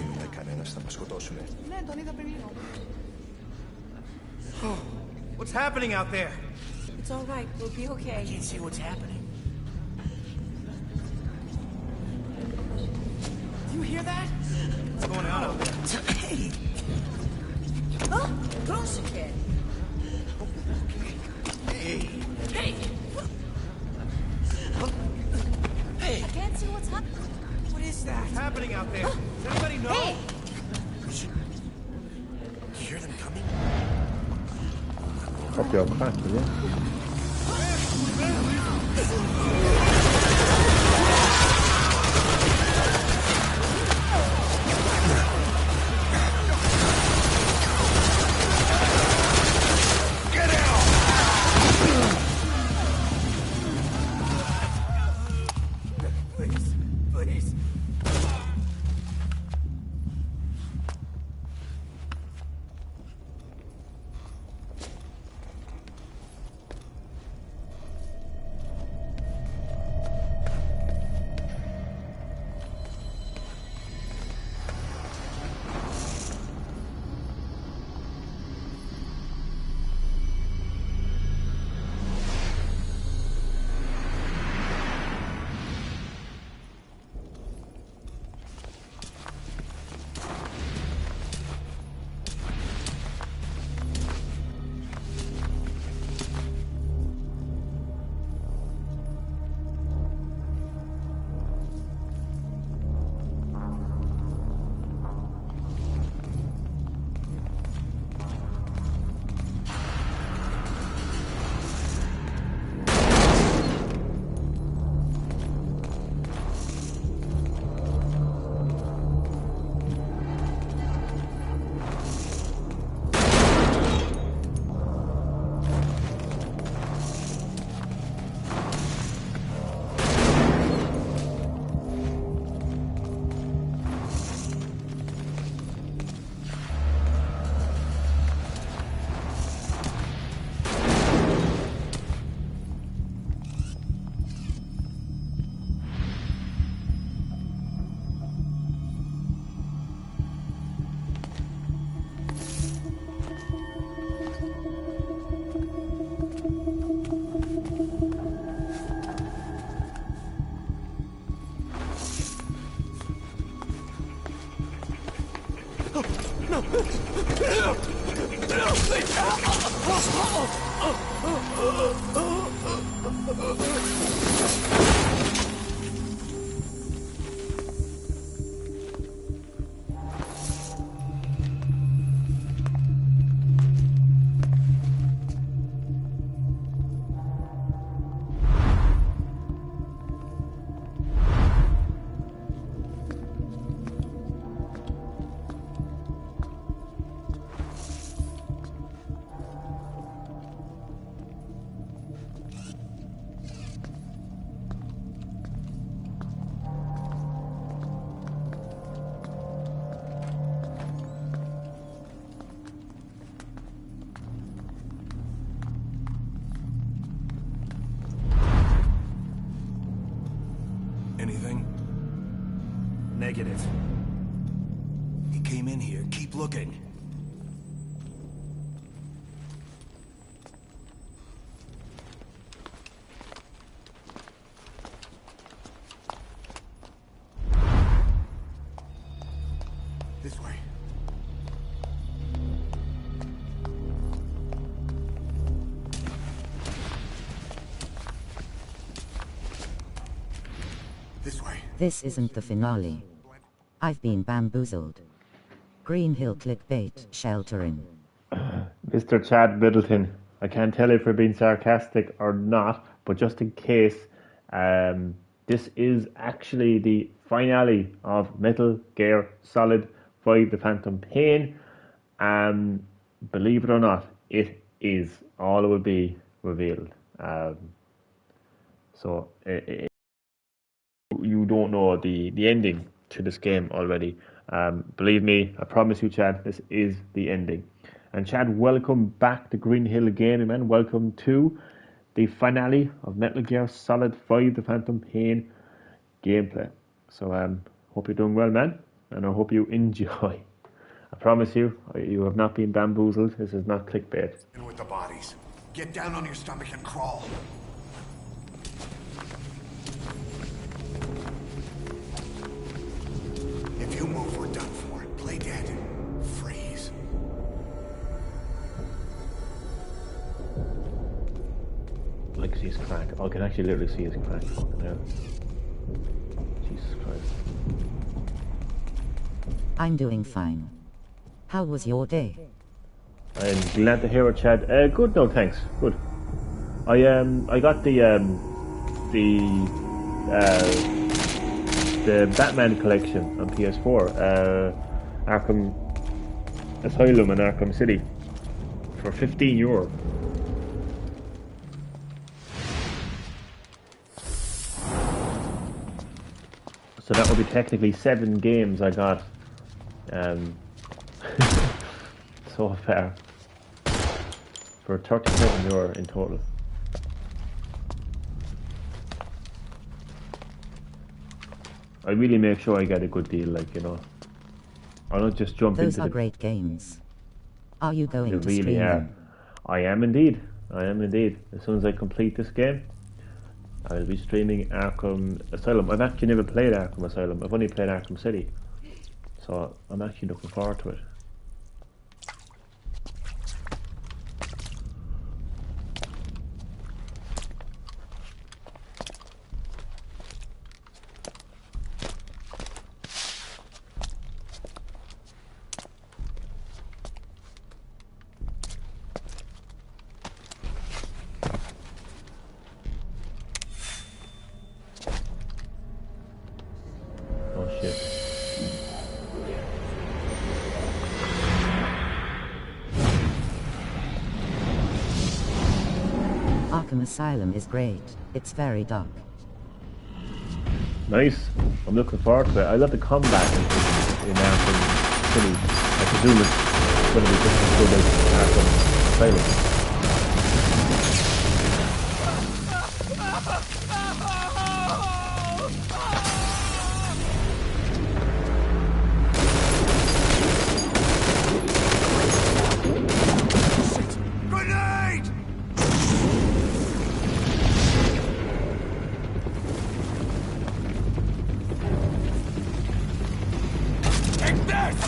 Speaker 10: Είναι κανένας θα μας σκοτώσουνε.
Speaker 11: Ναι, τον είδα πριν λίγο.
Speaker 10: What's happening out there?
Speaker 5: It's all right. We'll be okay.
Speaker 10: I can't see what's happening.
Speaker 11: Do you hear that?
Speaker 10: What's going on out there? Hey!
Speaker 5: Oh, close again.
Speaker 10: Hey!
Speaker 11: Hey!
Speaker 10: Hey!
Speaker 11: I can't see what's happening.
Speaker 10: What is that? What's happening out there? Does anybody know?
Speaker 11: Hey!
Speaker 10: You hear them coming?
Speaker 1: Hope you're cracked, will you?
Speaker 10: Please, please.
Speaker 3: Anything?
Speaker 12: Negative. He came in here. Keep looking.
Speaker 9: This way. This way.
Speaker 8: This isn't the finale. I've been bamboozled. Green Hill clickbait sheltering.
Speaker 1: Mr. Chad Middleton, I can't tell if we're being sarcastic or not, but just in case, this is actually the finale of Metal Gear Solid 5 The Phantom Pain. Believe it or not, it is. All will be revealed. So you don't know the ending to this game already. Believe me, I promise you, Chad, this is the ending. And Chad, welcome back to Green Hill again, man. Welcome to the finale of Metal Gear Solid 5 The Phantom Pain gameplay. So hope you're doing well, man, and I hope you enjoy. I promise you, you have not been bamboozled. This is not clickbait.
Speaker 9: In with the bodies. Get down on your stomach and crawl. If you move, we're done for. Play dead. Freeze.
Speaker 1: I can see his crack. I can actually literally see his crack. Yeah. Jesus Christ.
Speaker 8: I'm doing fine. How was your day?
Speaker 1: I'm glad to hear it, Chad. Good, no thanks. Good. I got the Batman collection on PS4, Arkham Asylum and Arkham City, for €15. So that would be technically 7 games I got so far for €37 in total. I really make sure I get a good deal, like, you know. I don't just jump
Speaker 8: Those
Speaker 1: into
Speaker 8: are great games. Are you going to
Speaker 1: really
Speaker 8: stream them?
Speaker 1: I am indeed. I am indeed. As soon as I complete this game, I'll be streaming Arkham Asylum. I've actually never played Arkham Asylum. I've only played Arkham City. So I'm actually looking forward to it. Oh shit.
Speaker 8: Arkham Asylum is great. It's very dark.
Speaker 1: Nice. I'm looking forward to it. I love the combat in Arkham City. I presume it's going to be just as good as Arkham Asylum.
Speaker 9: Grenade!
Speaker 10: Take this!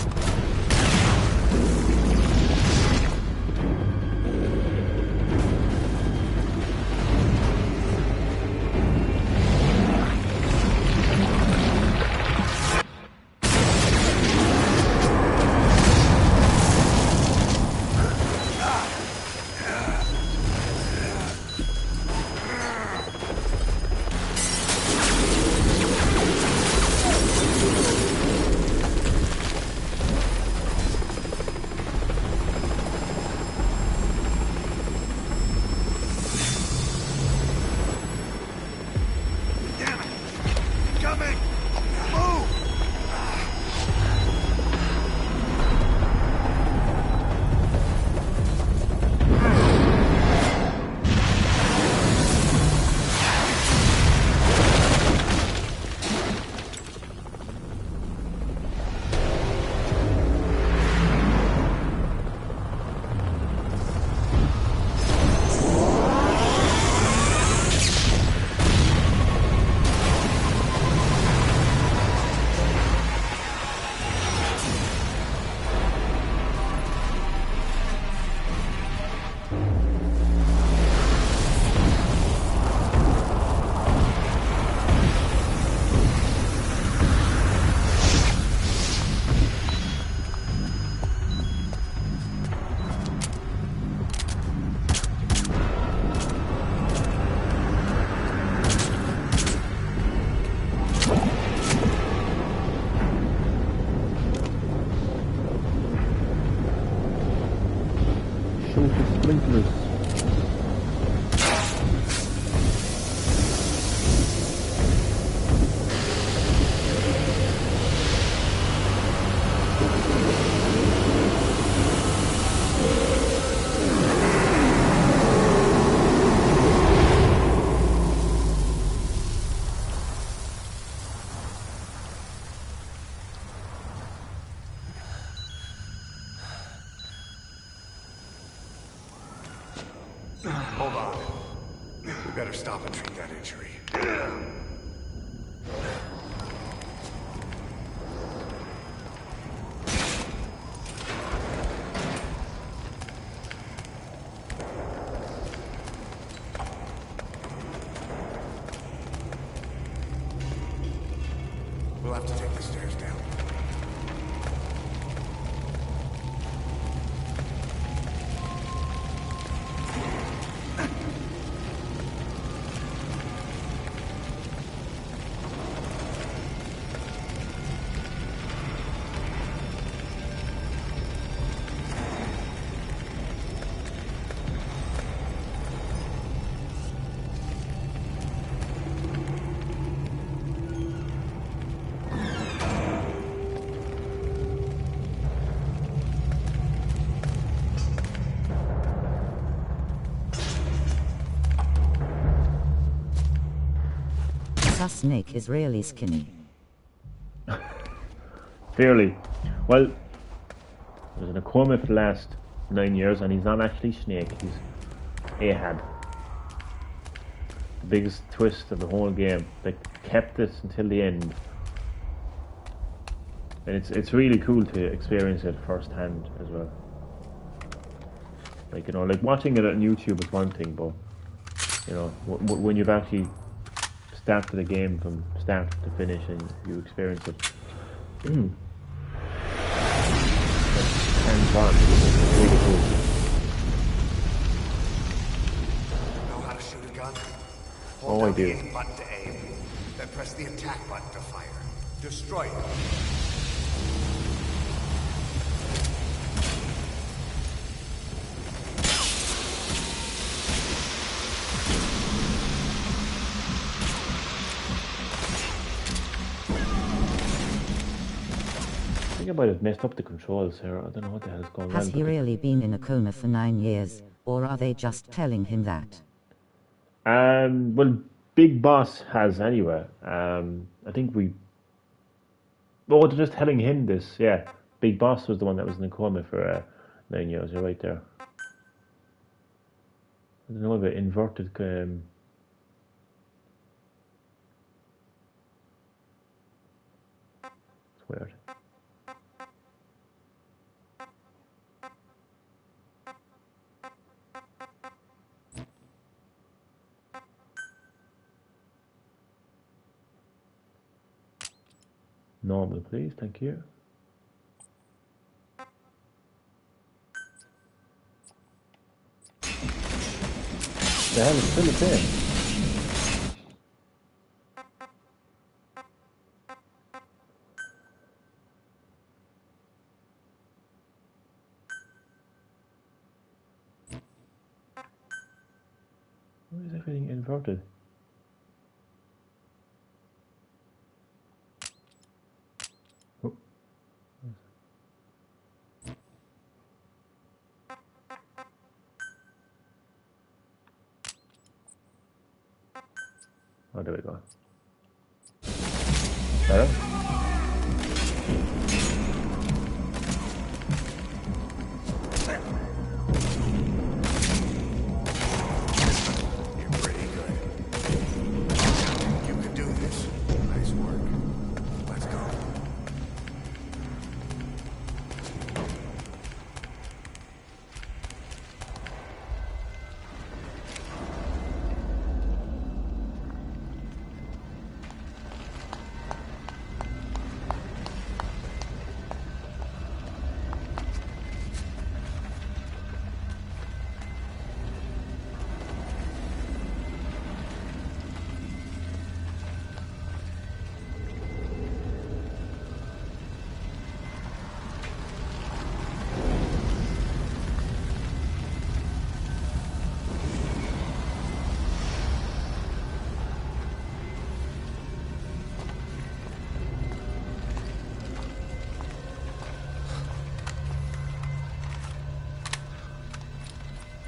Speaker 9: Hold on. We better stop and treat that injury. We'll have to take the stairs down.
Speaker 8: Snake is really skinny.
Speaker 1: Fairly. Well, he was in a coma for the last 9 years, and he's not actually Snake, he's Ahab. The biggest twist of the whole game. They kept it until the end. And it's really cool to experience it firsthand as well. Like, you know, like watching it on YouTube is one thing, but, you know, when you've actually started the game from start to finish and you experience it hands-on, it's really cool.
Speaker 9: Know how to shoot a gun?
Speaker 1: Oh,
Speaker 9: Hold
Speaker 1: I
Speaker 9: down
Speaker 1: do.
Speaker 9: the aim button to aim, then press the attack button to fire. Destroy it.
Speaker 1: I think I might have messed up the controls here. I don't know what the hell is going on.
Speaker 8: Has he really been in a coma for 9 years, or are they just telling him that?
Speaker 1: Well, Big Boss has anyway. I think we... Oh, they're just telling him this, yeah. Big Boss was the one that was in a coma for 9 years. You're right there. I don't know about inverted... it's weird. Normal, please. Thank you. The hell is still the same. Why is everything inverted? Oh, there we go. Better?
Speaker 9: You're pretty good. You can do this. Nice work. Let's go.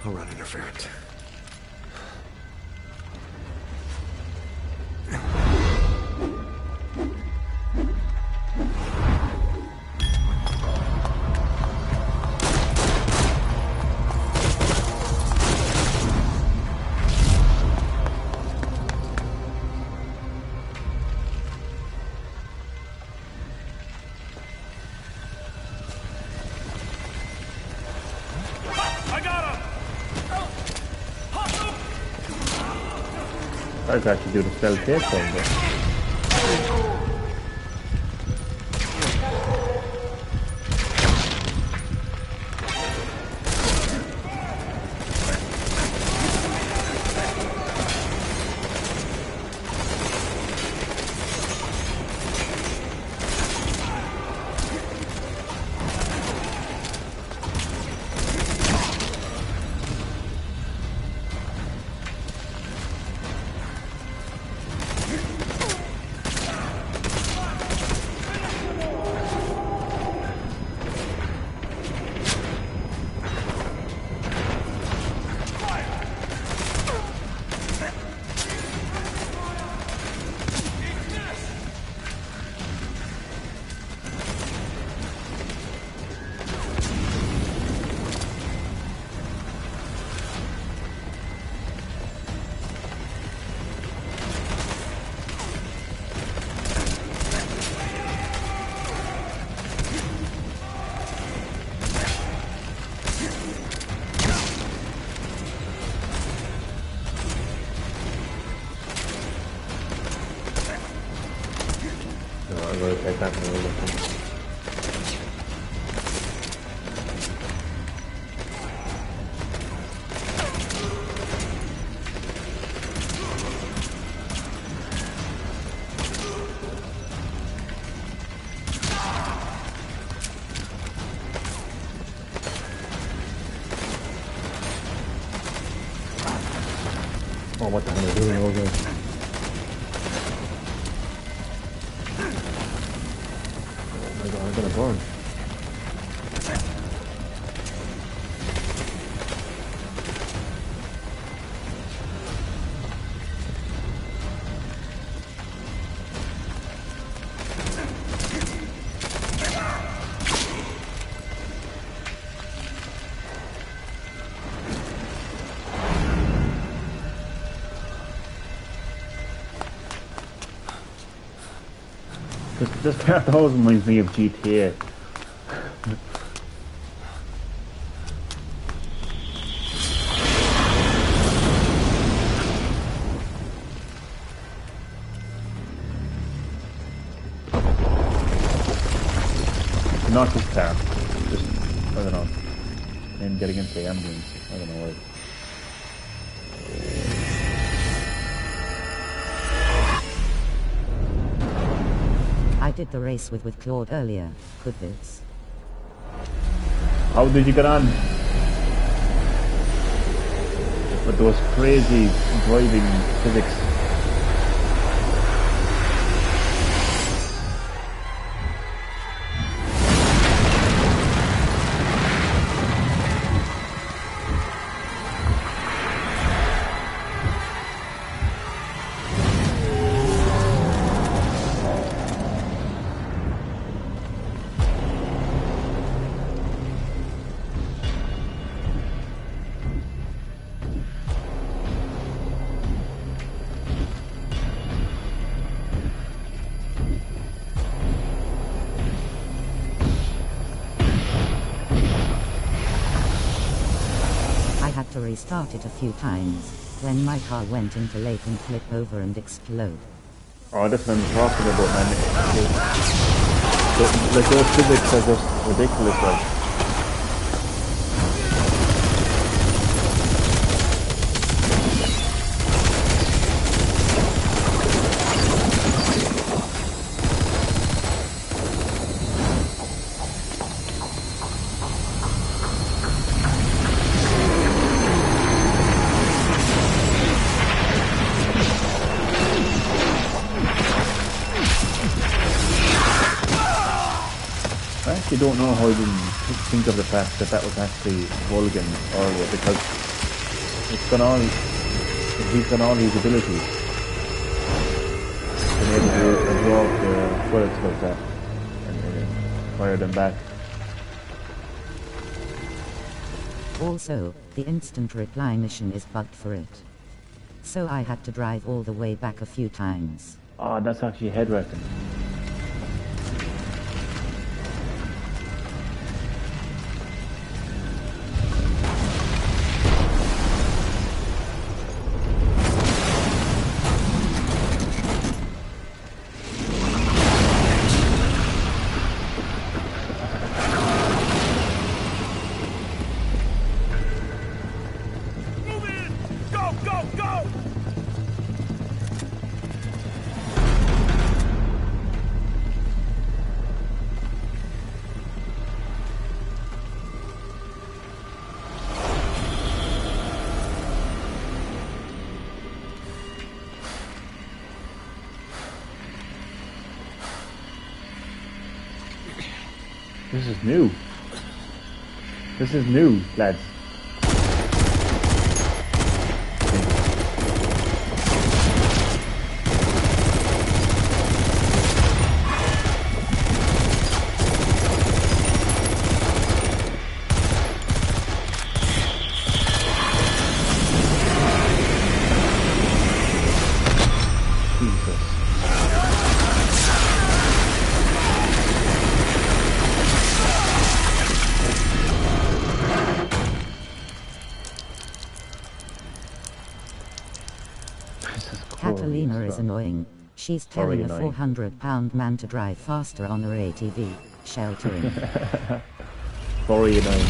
Speaker 9: I'll run interference.
Speaker 1: started to actually do the stealth takedown, but... I'm going to take that one over. Oh, what the hell are you doing over there? I'm gonna burn. This part always reminds me of GTA. Not this car, just, I don't know, and getting into the ambulance, I don't know why.
Speaker 8: I did the race with Claude earlier. Could this?
Speaker 1: How did you get on? With those crazy driving physics.
Speaker 8: To restart it a few times when my car went into lake and flip over and explode.
Speaker 1: Oh, that's what I'm talking about, man. Like those physics are just ridiculous, like. I actually don't know how I didn't think of the fact that that was actually Vulcan earlier, because he's got all his abilities. Been able to absorb the bullets like that and fire them back.
Speaker 8: Also, the instant reply mission is bugged for it. So I had to drive all the way back a few times.
Speaker 1: Oh, that's actually head wrecking. This is new. This is new, lads.
Speaker 8: Catalina is annoying. She's telling a 400-pound man to drive faster on her ATV. Sheltering.
Speaker 1: Very annoying.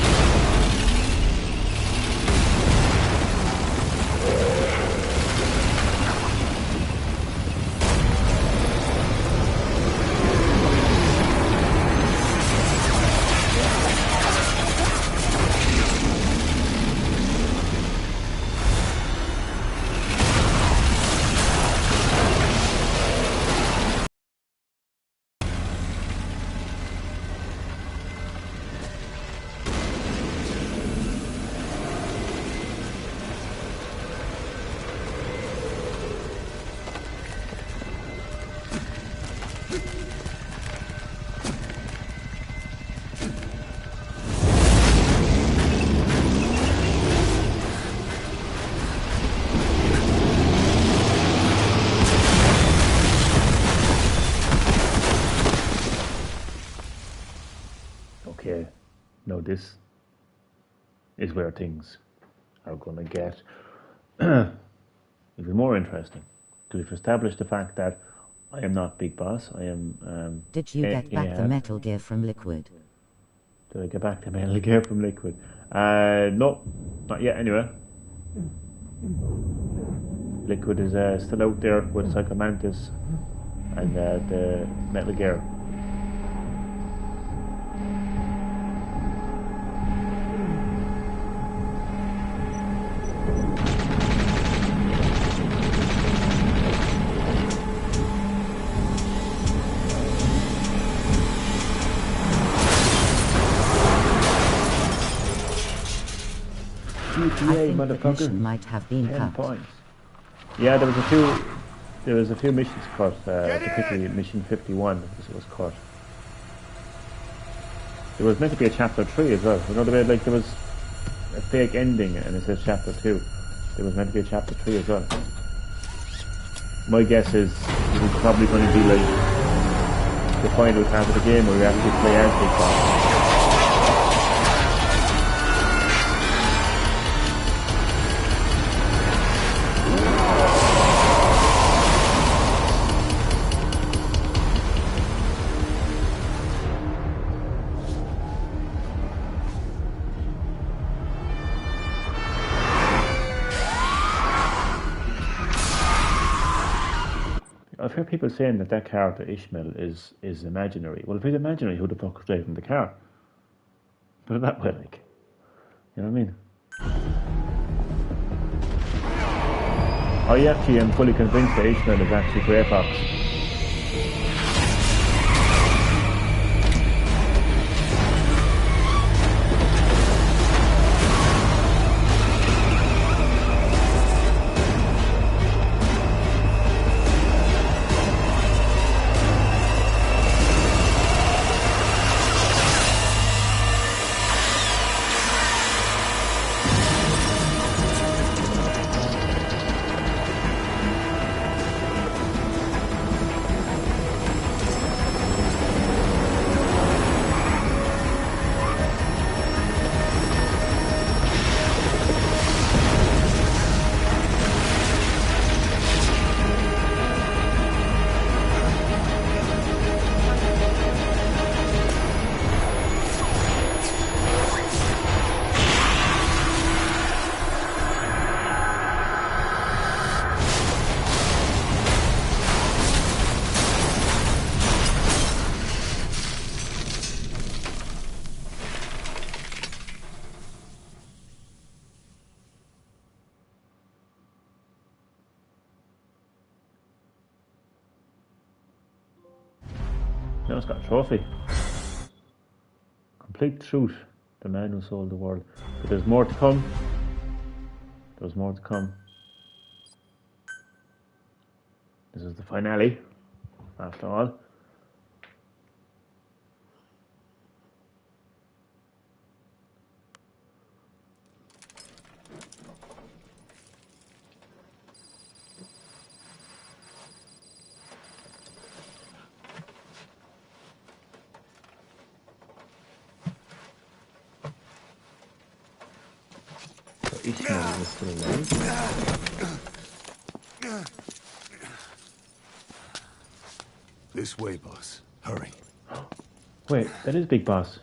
Speaker 1: Okay, now this is where things are going to get even more interesting. Because we've established the fact that I am not Big Boss. I am.
Speaker 8: Did you get back the Metal Gear from Liquid?
Speaker 1: Did I get back the Metal Gear from Liquid? No, not yet. Anyway, Liquid is still out there with Psycho Mantis and the Metal Gear.
Speaker 8: I think the mission might have been
Speaker 1: 10
Speaker 8: cut.
Speaker 1: points. Yeah, there was a few missions cut, particularly mission 51 was cut. There was meant to be a chapter 3 as well. You know the way like there was a fake ending and it says chapter 2. There was meant to be a chapter 3 as well. My guess is it was probably going to be like the final part of the game where we actually play as Big Boss. I've heard people saying that character Ishmael is imaginary. Well, if he's imaginary, who the fuck is driving the car? Put it that way, like. You know what I mean? I actually am fully convinced that Ishmael is actually Grey Fox. Now it's got a trophy. complete truth. The man who sold the world. But there's more to come. There's more to come. This is the finale, after all. Ishmael is still alive.
Speaker 12: This way, boss. Hurry.
Speaker 1: Wait, that is Big Boss.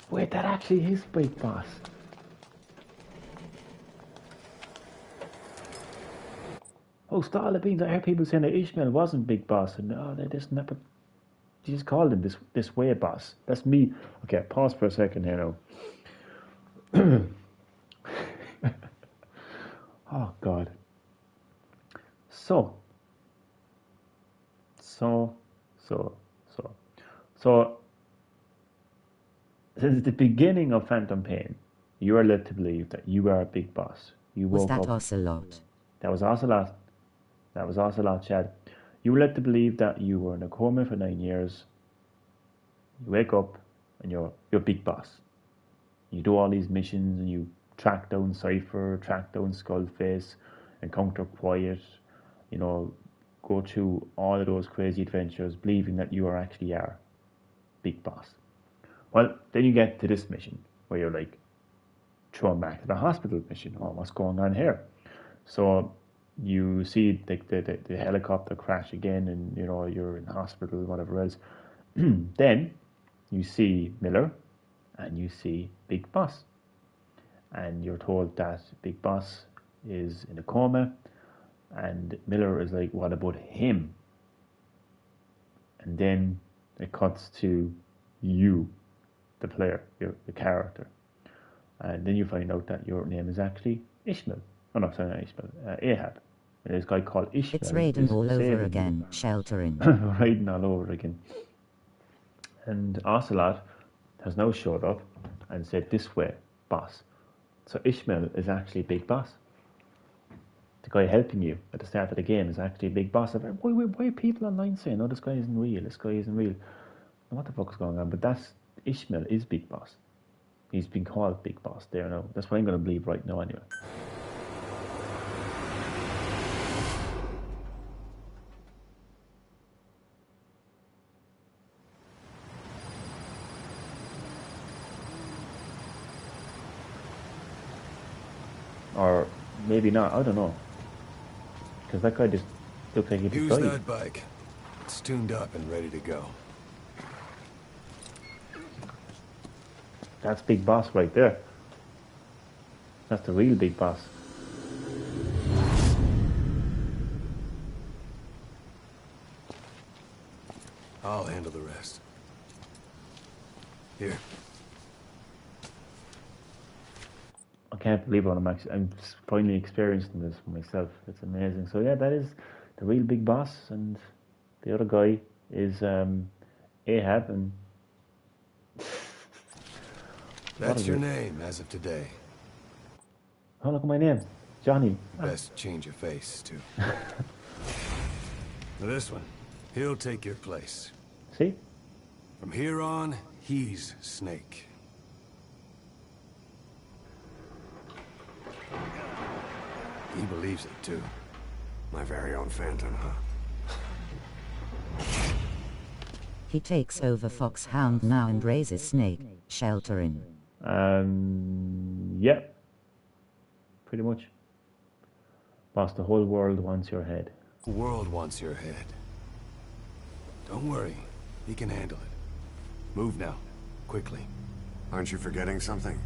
Speaker 1: Wait, that actually is Big Boss. Oh, stall the beans. I heard people saying that Ishmael wasn't Big Boss, and oh, they just never. You just called him this way, boss. That's me. Okay, pause for a second here now. Oh God. So since the beginning of Phantom Pain, you are led to believe that you are a Big Boss. You woke
Speaker 8: Was that
Speaker 1: up.
Speaker 8: Ocelot?
Speaker 1: That was Ocelot. That was Ocelot, Chad. You were led to believe that you were in a coma for 9 years. You wake up and you're Big Boss. You do all these missions and you track down Cypher, track down Skullface, encounter Quiet, you know, go through all of those crazy adventures, believing that you actually are Big Boss. Well, then you get to this mission where you're like thrown back to the hospital mission. Oh, what's going on here? So you see the helicopter crash again, and you know you're in hospital, whatever else. Then you see Miller, and you see Big Boss, and you're told that Big Boss is in a coma, and Miller is like, "What about him?" And then it cuts to you, the player, the character, and then you find out that your name is actually Ishmael. Oh no, sorry, not Ishmael. Ahab. And this guy called Ishmael.
Speaker 8: It's Raiden all over again, sheltering.
Speaker 1: Raiden all over again. And Ocelot has now showed up and said, "This way, boss." So Ishmael is actually Big Boss. The guy helping you at the start of the game is actually Big Boss. Why are people online saying, "No, this guy isn't real, this guy isn't real"? What the fuck is going on? But that's Ishmael is Big Boss. He's been called Big Boss there now. That's what I'm going to believe right now anyway. Or maybe not, I don't know. Because that guy just looks like he just
Speaker 12: Use
Speaker 1: died.
Speaker 12: that bike. It's tuned up and ready to go.
Speaker 1: That's Big Boss right there. That's the real Big Boss.
Speaker 12: I'll handle the rest. Here.
Speaker 1: I can't believe what I'm finally experiencing this for myself. It's amazing. So yeah, that is the real Big Boss, and the other guy is Ahab, and
Speaker 12: That's your name as of today.
Speaker 1: oh, look at my name, Johnny.
Speaker 12: Best change your face too. This one, he'll take your place.
Speaker 1: See?
Speaker 12: From here on, he's Snake. He believes it too.
Speaker 9: My very own Phantom, huh?
Speaker 8: He takes over Foxhound now and raises Snake, sheltering.
Speaker 1: Yeah. Pretty much. Boss, the whole world wants your head.
Speaker 12: The world wants your head. Don't worry, he can handle it. Move now, quickly.
Speaker 9: Aren't you forgetting something?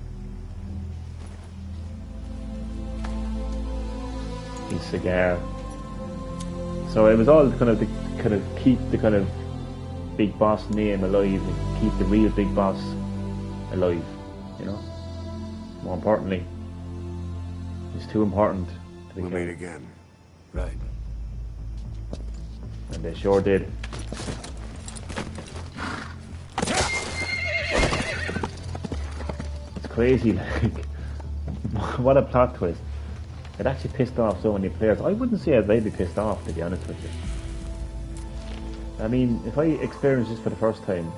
Speaker 1: His cigar. So it was all kind of to kind of keep the kind of Big Boss name alive, and keep the real Big Boss alive, you know. More importantly, it's too important to be
Speaker 9: We'll
Speaker 1: killed.
Speaker 9: meet again.
Speaker 12: Right.
Speaker 1: And they sure did. crazy. Like, what a plot twist. It actually pissed off so many players. I wouldn't say they'd be pissed off, to be honest with you. I mean, if I experienced this for the first time,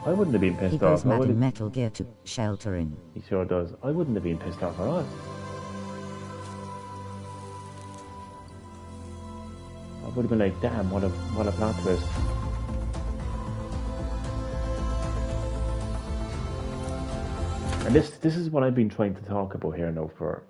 Speaker 1: I wouldn't have been pissed
Speaker 8: He goes
Speaker 1: off.
Speaker 8: mad in Metal Gear 2, Sheltering.
Speaker 1: He sure does. I wouldn't have been pissed off at all. I would have been like, damn, what a plot twist. And this is what I've been trying to talk about here now for...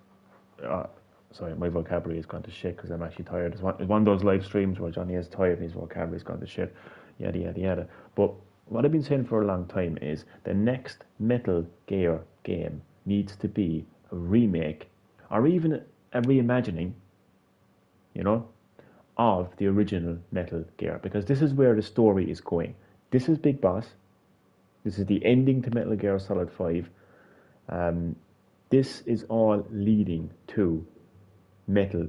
Speaker 1: sorry, my vocabulary has gone to shit because I'm actually tired. It's one of those live streams where Johnny is tired and his vocabulary's gone to shit. Yada, yada, yada. But what I've been saying for a long time is the next Metal Gear game needs to be a remake or even a reimagining, you know, of the original Metal Gear. Because this is where the story is going. This is Big Boss. This is the ending to Metal Gear Solid 5. This is all leading to Metal.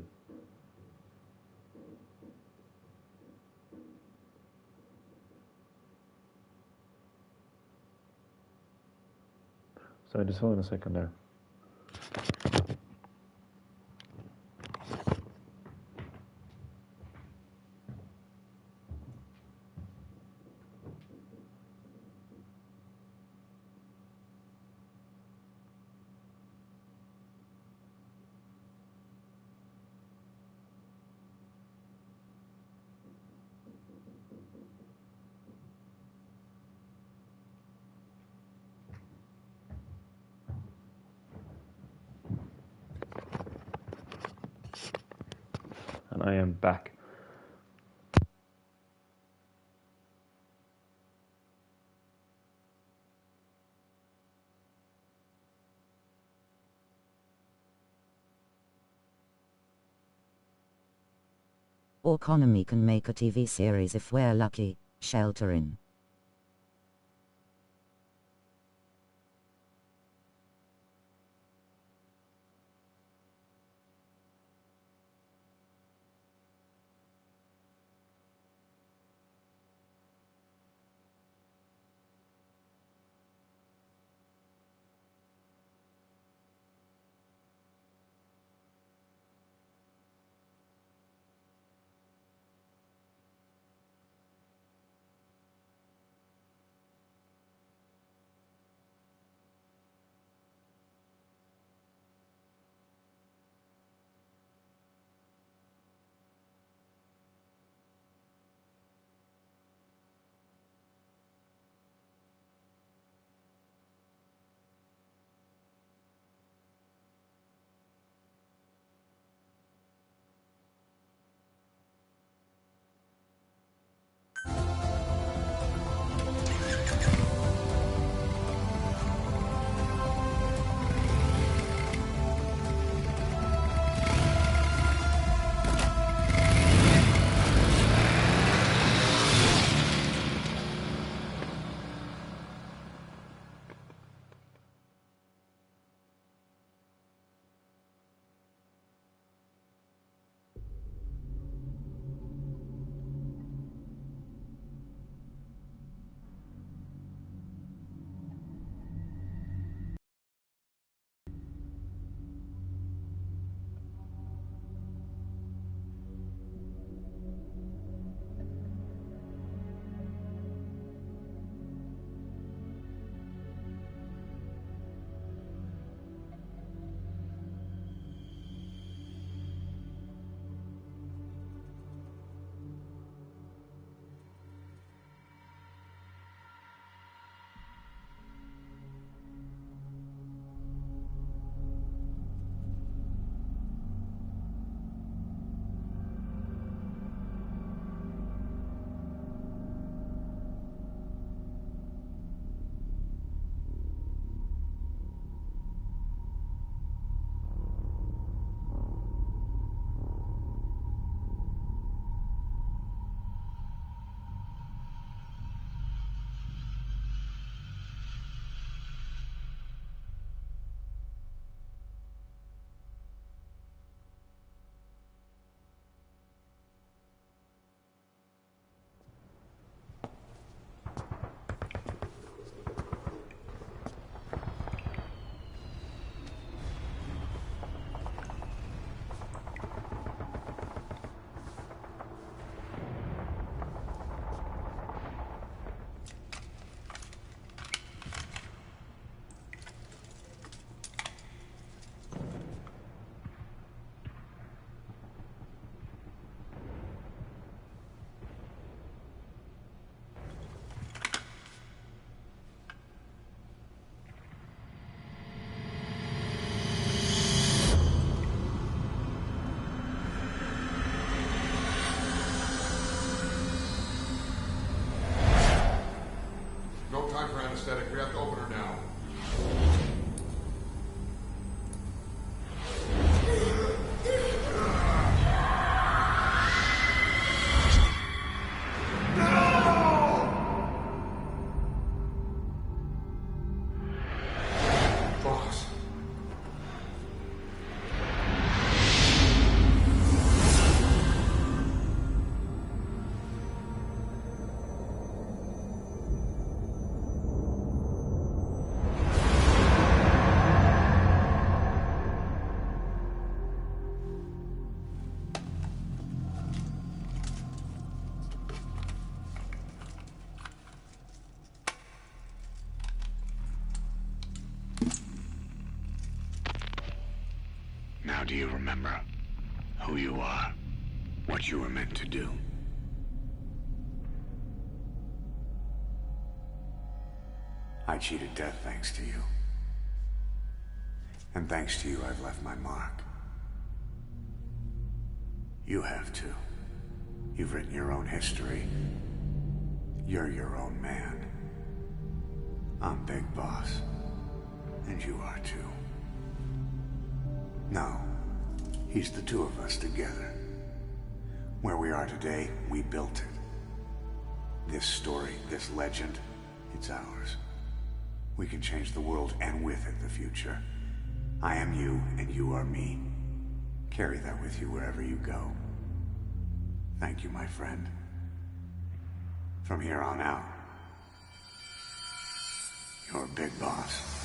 Speaker 1: Sorry, just hold on a second there. And I am back.
Speaker 8: Or Konami can make a TV series if we're lucky, Sheltering.
Speaker 13: anesthetic. We have to open her now. Boss.
Speaker 9: Now do you remember who you are? What you were meant to do? I cheated death thanks to you. And thanks to you, I've left my mark. You have too. You've written your own history. You're your own man. I'm Big Boss. And you are too. No. He's the two of us together. Where we are today, we built it. This story, this legend, it's ours. We can change the world and with it the future. I am you and you are me. Carry that with you wherever you go. Thank you, my friend. From here on out, you're Big Boss.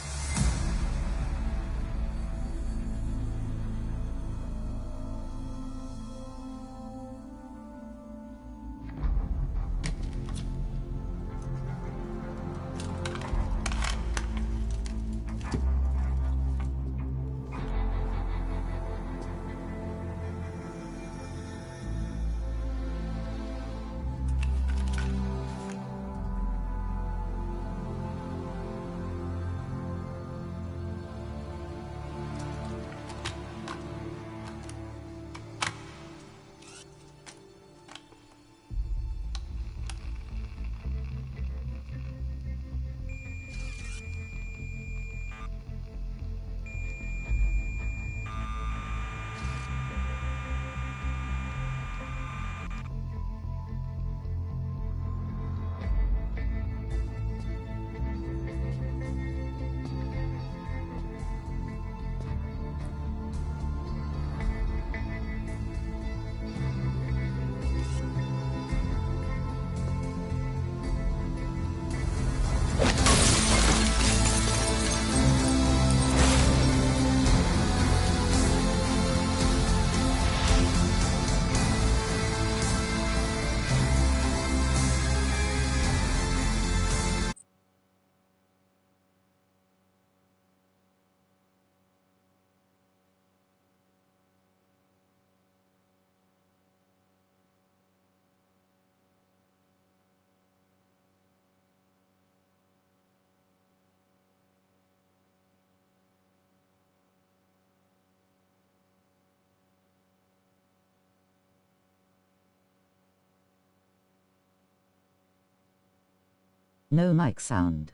Speaker 8: No mic sound.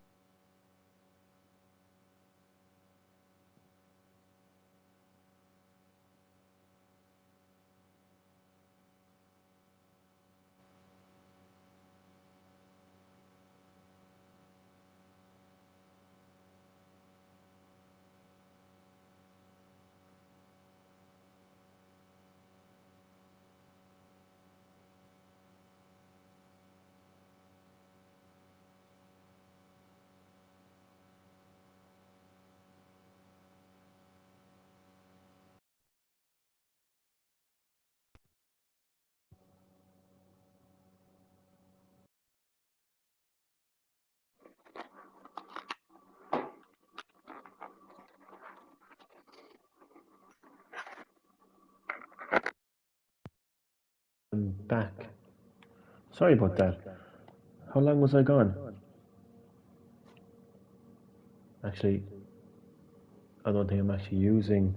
Speaker 1: I'm back. Sorry about that. How long was I gone? Actually, I don't think I'm actually using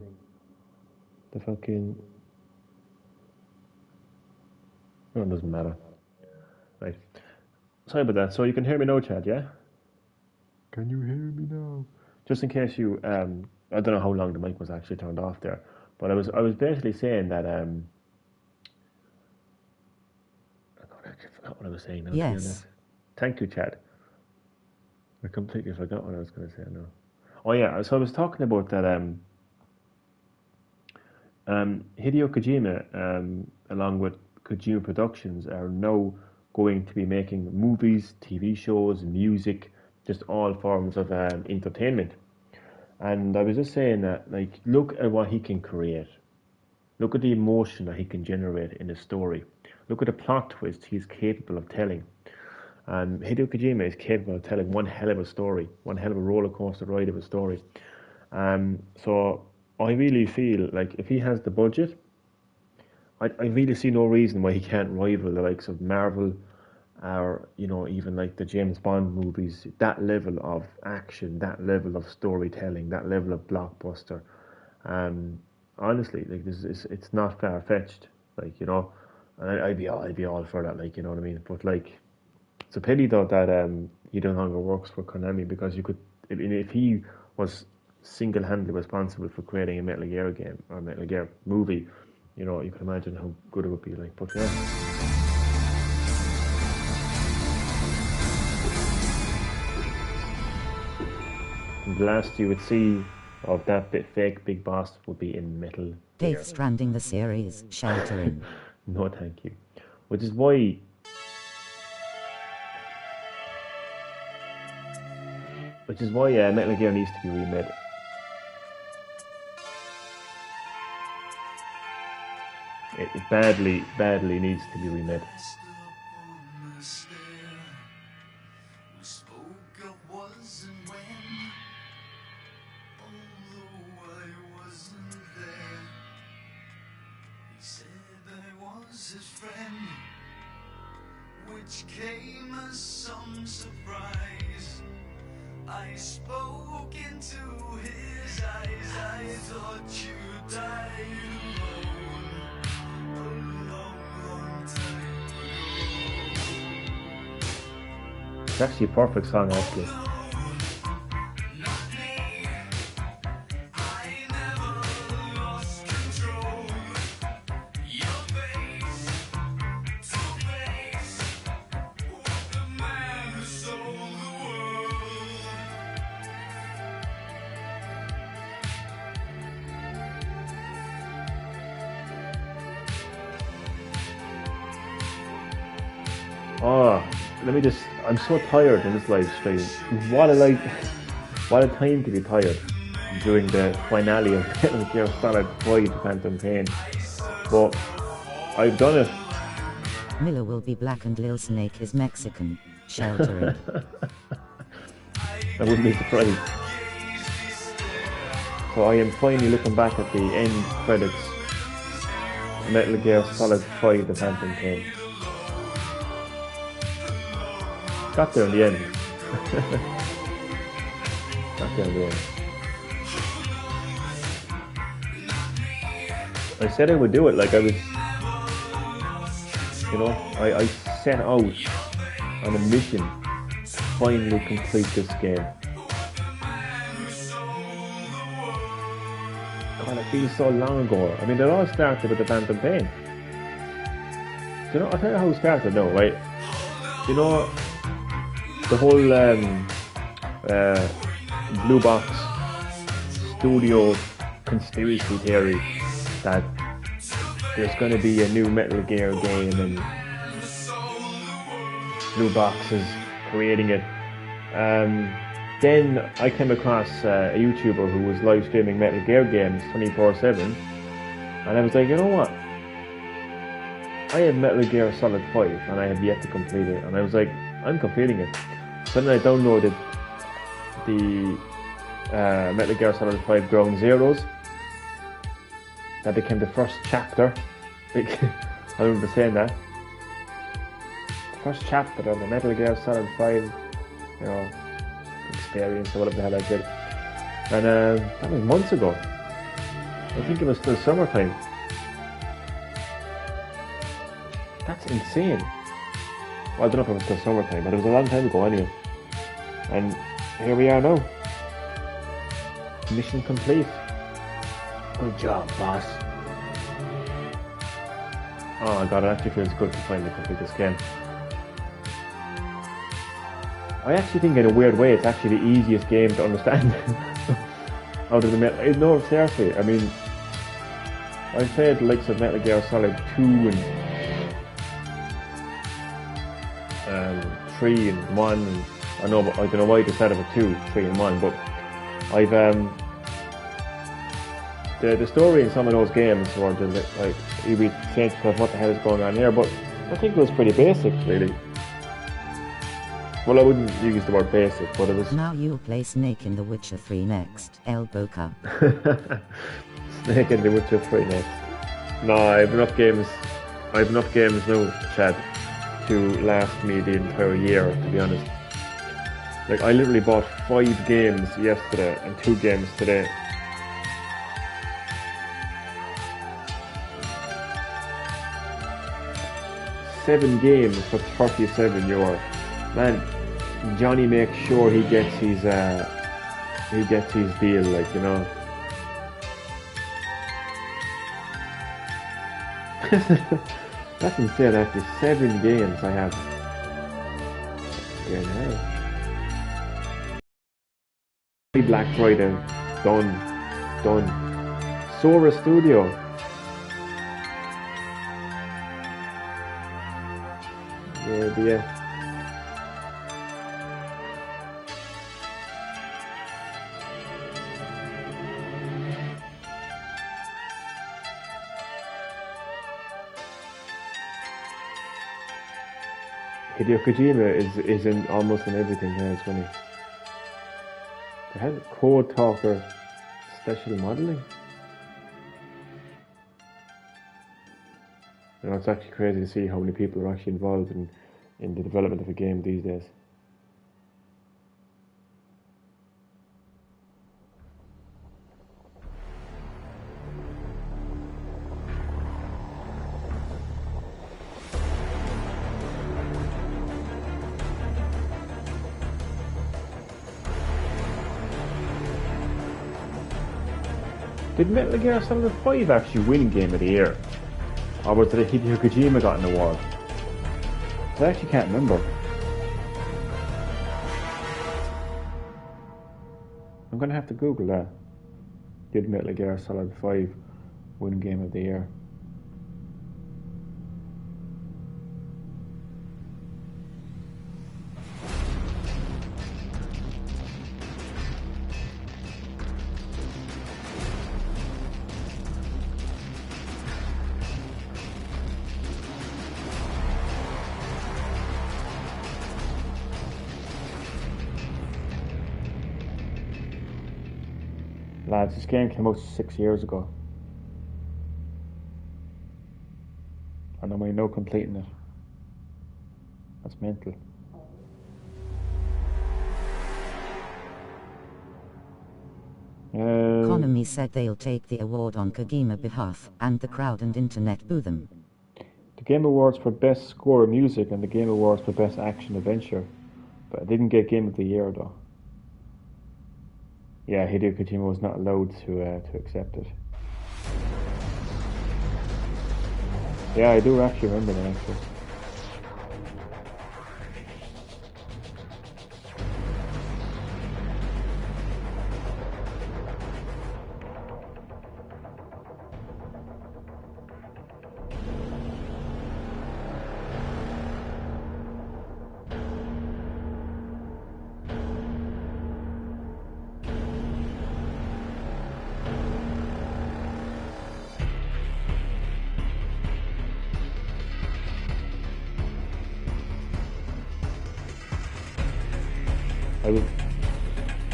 Speaker 1: the fucking... No, it doesn't matter. Right. Sorry about that. So you can hear me now, Chad, yeah? Can you hear me now? Just in case you, I don't know how long the mic was actually turned off there, but I was basically saying that, I actually forgot what I was saying now.
Speaker 8: Yes.
Speaker 1: Thank you, Chad. I completely forgot what I was going to say now. Oh yeah, so I was talking about that, Hideo Kojima, along with Kojima Productions, are now going to be making movies, TV shows, music, just all forms of entertainment. And I was just saying that, like, look at what he can create. Look at the emotion that he can generate in a story. Look at the plot twist he's capable of telling. And Hideo Kojima is capable of telling one hell of a story, one hell of a roller coaster ride of a story. So I really feel like if he has the budget, I really see no reason why he can't rival the likes of Marvel, or even like the James Bond movies. That level of action, that level of storytelling, that level of blockbuster. Honestly, like it's not far fetched. Like and I'd be all for that. Like what I mean. But like, it's a pity though that he no longer works for Konami, because you could, if he was single-handedly responsible for creating a Metal Gear game or a Metal Gear movie, you could imagine how good it would be. Like, but yeah. And the last you would see of that fake Big Boss would be in Metal Gear.
Speaker 8: Death Stranding the series, sheltering.
Speaker 1: No, thank you. Which is why Metal Gear needs to be remade. It badly needs to be remade.
Speaker 14: Which came as some surprise. I spoke into his eyes. I thought you died alone a long time ago.
Speaker 1: It's actually a perfect song, actually. Oh, I'm so tired in this live stream. What a time to be tired during the finale of Metal Gear Solid 5 Phantom Pain. But I've done it.
Speaker 8: Miller will be black and Lil Snake is Mexican. Sheltering.
Speaker 1: I wouldn't be surprised. So I am finally looking back at the end credits. Metal Gear Solid 5 The Phantom Pain. Got there in the end. Got there in the end. I said I would do it, like I was, I set out on a mission to finally complete this game. God, it feels so long ago. I mean, it all started with the Phantom Pain. I'll tell you how it started now, right? The whole Blue Box Studio conspiracy theory that there's going to be a new Metal Gear game and Blue Box is creating it. Then I came across a YouTuber who was live streaming Metal Gear games 24/7, and I was like, you know what? I have Metal Gear Solid 5 and I have yet to complete it, and I was like, I'm completing it. So then I downloaded the Metal Gear Solid 5 Ground Zeroes. That became the first chapter. I remember saying that. First chapter of the Metal Gear Solid 5, experience or whatever the hell I said. And that was months ago. I think it was still summertime. That's insane. Well, I don't know if it was still summertime, but it was a long time ago anyway. And here we are now. Mission complete. Good job, boss. Oh my god, it actually feels good to finally complete this game. I actually think in a weird way it's actually the easiest game to understand out of the Metal... No, seriously, I mean... I've played the likes of Metal Gear Solid 2 and 3 and 1 and I don't know why they set up a 2, 3 and 1, but I've the story in some of those games were like you'd be saying to yourself, what the hell is going on here? But I think it was pretty basic, really. Well, I wouldn't use the word basic, but it was...
Speaker 8: Now you'll play Snake in The Witcher 3 next, El Boca.
Speaker 1: Snake in The Witcher 3 next. No, I have enough games now, Chad, to last me the entire year, to be honest. Like, I literally bought 5 games yesterday and 2 games today. €7 games for €37. Man, Johnny makes sure he gets his deal, like, you know. That's insane. After 7 games, I have. Yeah, no. Black Friday, done. Sora Studio. Yeah. Hideo Kojima is in almost in everything here. It's funny. They had Code Talker special modeling. You know, it's actually crazy to see how many people are actually involved in the development of a game these days. Did Metal Gear Solid 5 actually win Game of the Year? Or was it Hideo Kojima got an award? I actually can't remember. I'm gonna have to Google that. Did Metal Gear Solid 5 win Game of the Year? Lads, this game came out 6 years ago. And I'm now completing it. That's mental.
Speaker 8: Konami said they'll take the award on Kojima behalf, and the crowd and internet boo them.
Speaker 1: The Game Awards for Best Score of Music and the Game Awards for Best Action Adventure. But I didn't get Game of the Year though. Yeah, Hideo Kojima was not allowed to accept it. Yeah, I do actually remember that actually.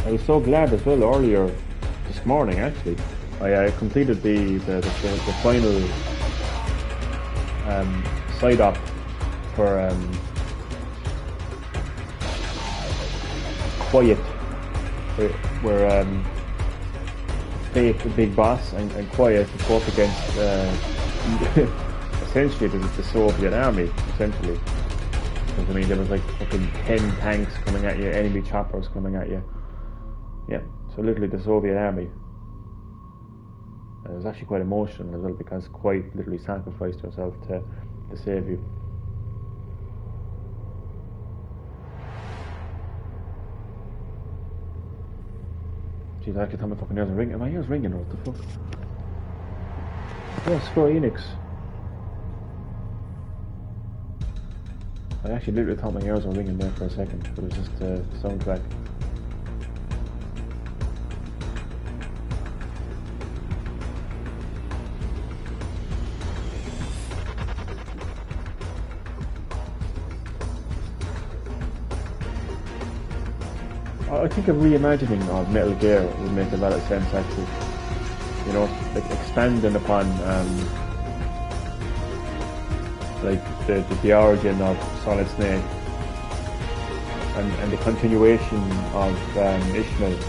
Speaker 1: I was so glad as well earlier this morning actually. I completed the final side op for Quiet, where Fate, the big boss, and Quiet go up against essentially the Soviet army, essentially. know what I mean? There was like fucking 10 tanks coming at you, enemy choppers coming at you. Yeah, so literally the Soviet army. And it was actually quite emotional as well, because Quiet literally sacrificed herself to save you. Jeez, I actually thought my fucking ears were ringing. My ears ringing, what the fuck? Oh, Square Enix. I actually literally thought my ears were ringing there for a second, but it was just a soundtrack. I think a reimagining of Metal Gear would make a lot of sense, actually. You know, like expanding upon like the origin of Solid Snake and the continuation of Ishmael.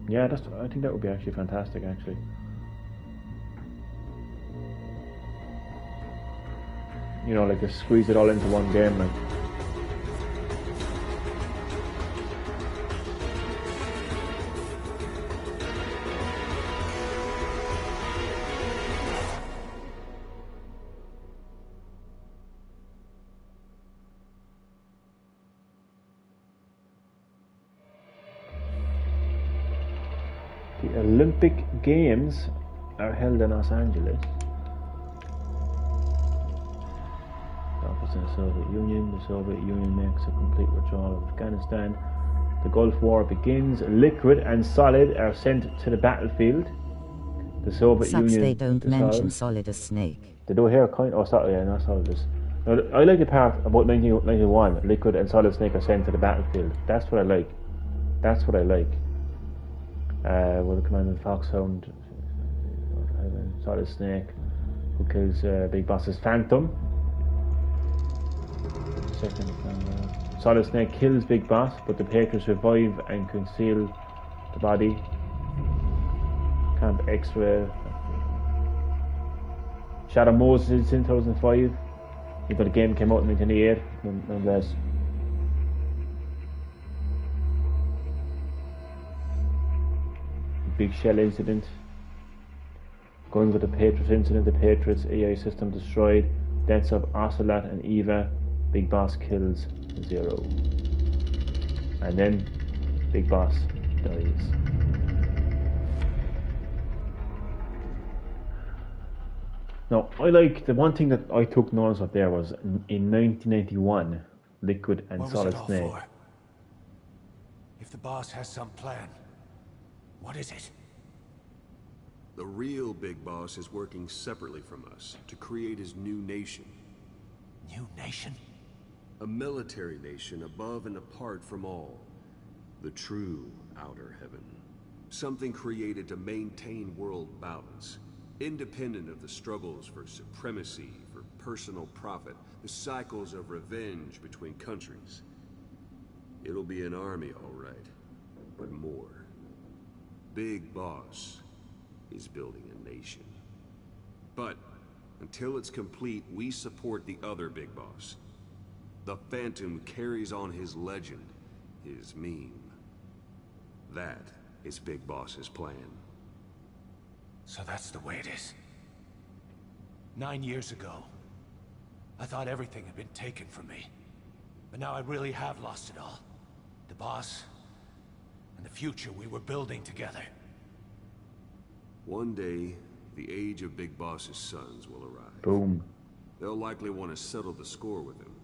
Speaker 1: Yeah, I think that would be actually fantastic, actually. You know, like just squeeze it all into one game, like. The Olympic Games are held in Los Angeles. In the Soviet Union. The Soviet Union makes a complete withdrawal of Afghanistan. The Gulf War begins. Liquid and Solid are sent to the battlefield. The Soviet Union.
Speaker 8: They don't mention Solid as Snake.
Speaker 1: They do here, kind. Oh, sorry, yeah, not Solid. No, I like the part about 1991. Liquid and Solid Snake are sent to the battlefield. That's what I like. That's what I like. With the Commandant Foxhound, Solid Snake, who kills Big Boss's Phantom. Second, Solid Snake kills Big Boss, but the Patriots revive and conceal the body. Camp X-Ray. Shadow Moses in 2005. Even though the game came out in 1998, nonetheless. Big Shell incident. Going with the Patriots incident, the Patriots AI system destroyed. Deaths of Ocelot and Eva. Big Boss kills Zero. And then Big Boss dies. Now, I like the one thing that I took notice of there was in 1991, Liquid and Solid Snake.
Speaker 12: For? If the boss has some plan, what is it?
Speaker 15: The real Big Boss is working separately from us to create his new nation.
Speaker 12: New nation?
Speaker 15: A military nation above and apart from all. The true outer heaven. Something created to maintain world balance. Independent of the struggles for supremacy, for personal profit, the cycles of revenge between countries. It'll be an army, all right, but more. Big Boss is building a nation. But until it's complete, we support the other Big Boss. The Phantom carries on his legend, his meme. That is Big Boss's plan.
Speaker 12: So that's the way it is. 9 years ago, I thought everything had been taken from me. But now I really have lost it all. The boss, and the future we were building together.
Speaker 15: One day, the age of Big Boss's sons will arrive.
Speaker 1: Boom.
Speaker 15: They'll likely want to settle the score with him.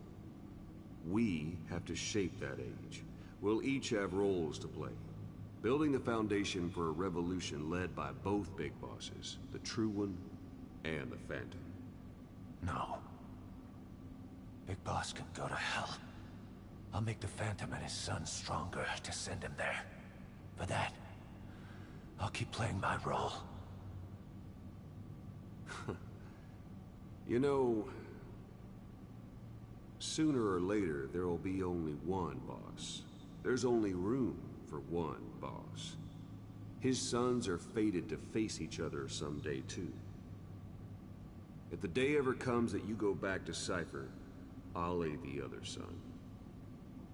Speaker 15: We have to shape that age. We'll each have roles to play. Building the foundation for a revolution led by both Big Bosses, the True One and the Phantom.
Speaker 12: No. Big Boss can go to hell. I'll make the Phantom and his son stronger to send him there. For that, I'll keep playing my role.
Speaker 15: You know, sooner or later, there will be only one boss. There's only room for one boss. His sons are fated to face each other someday, too. If the day ever comes that you go back to Cypher, I'll aid the other son.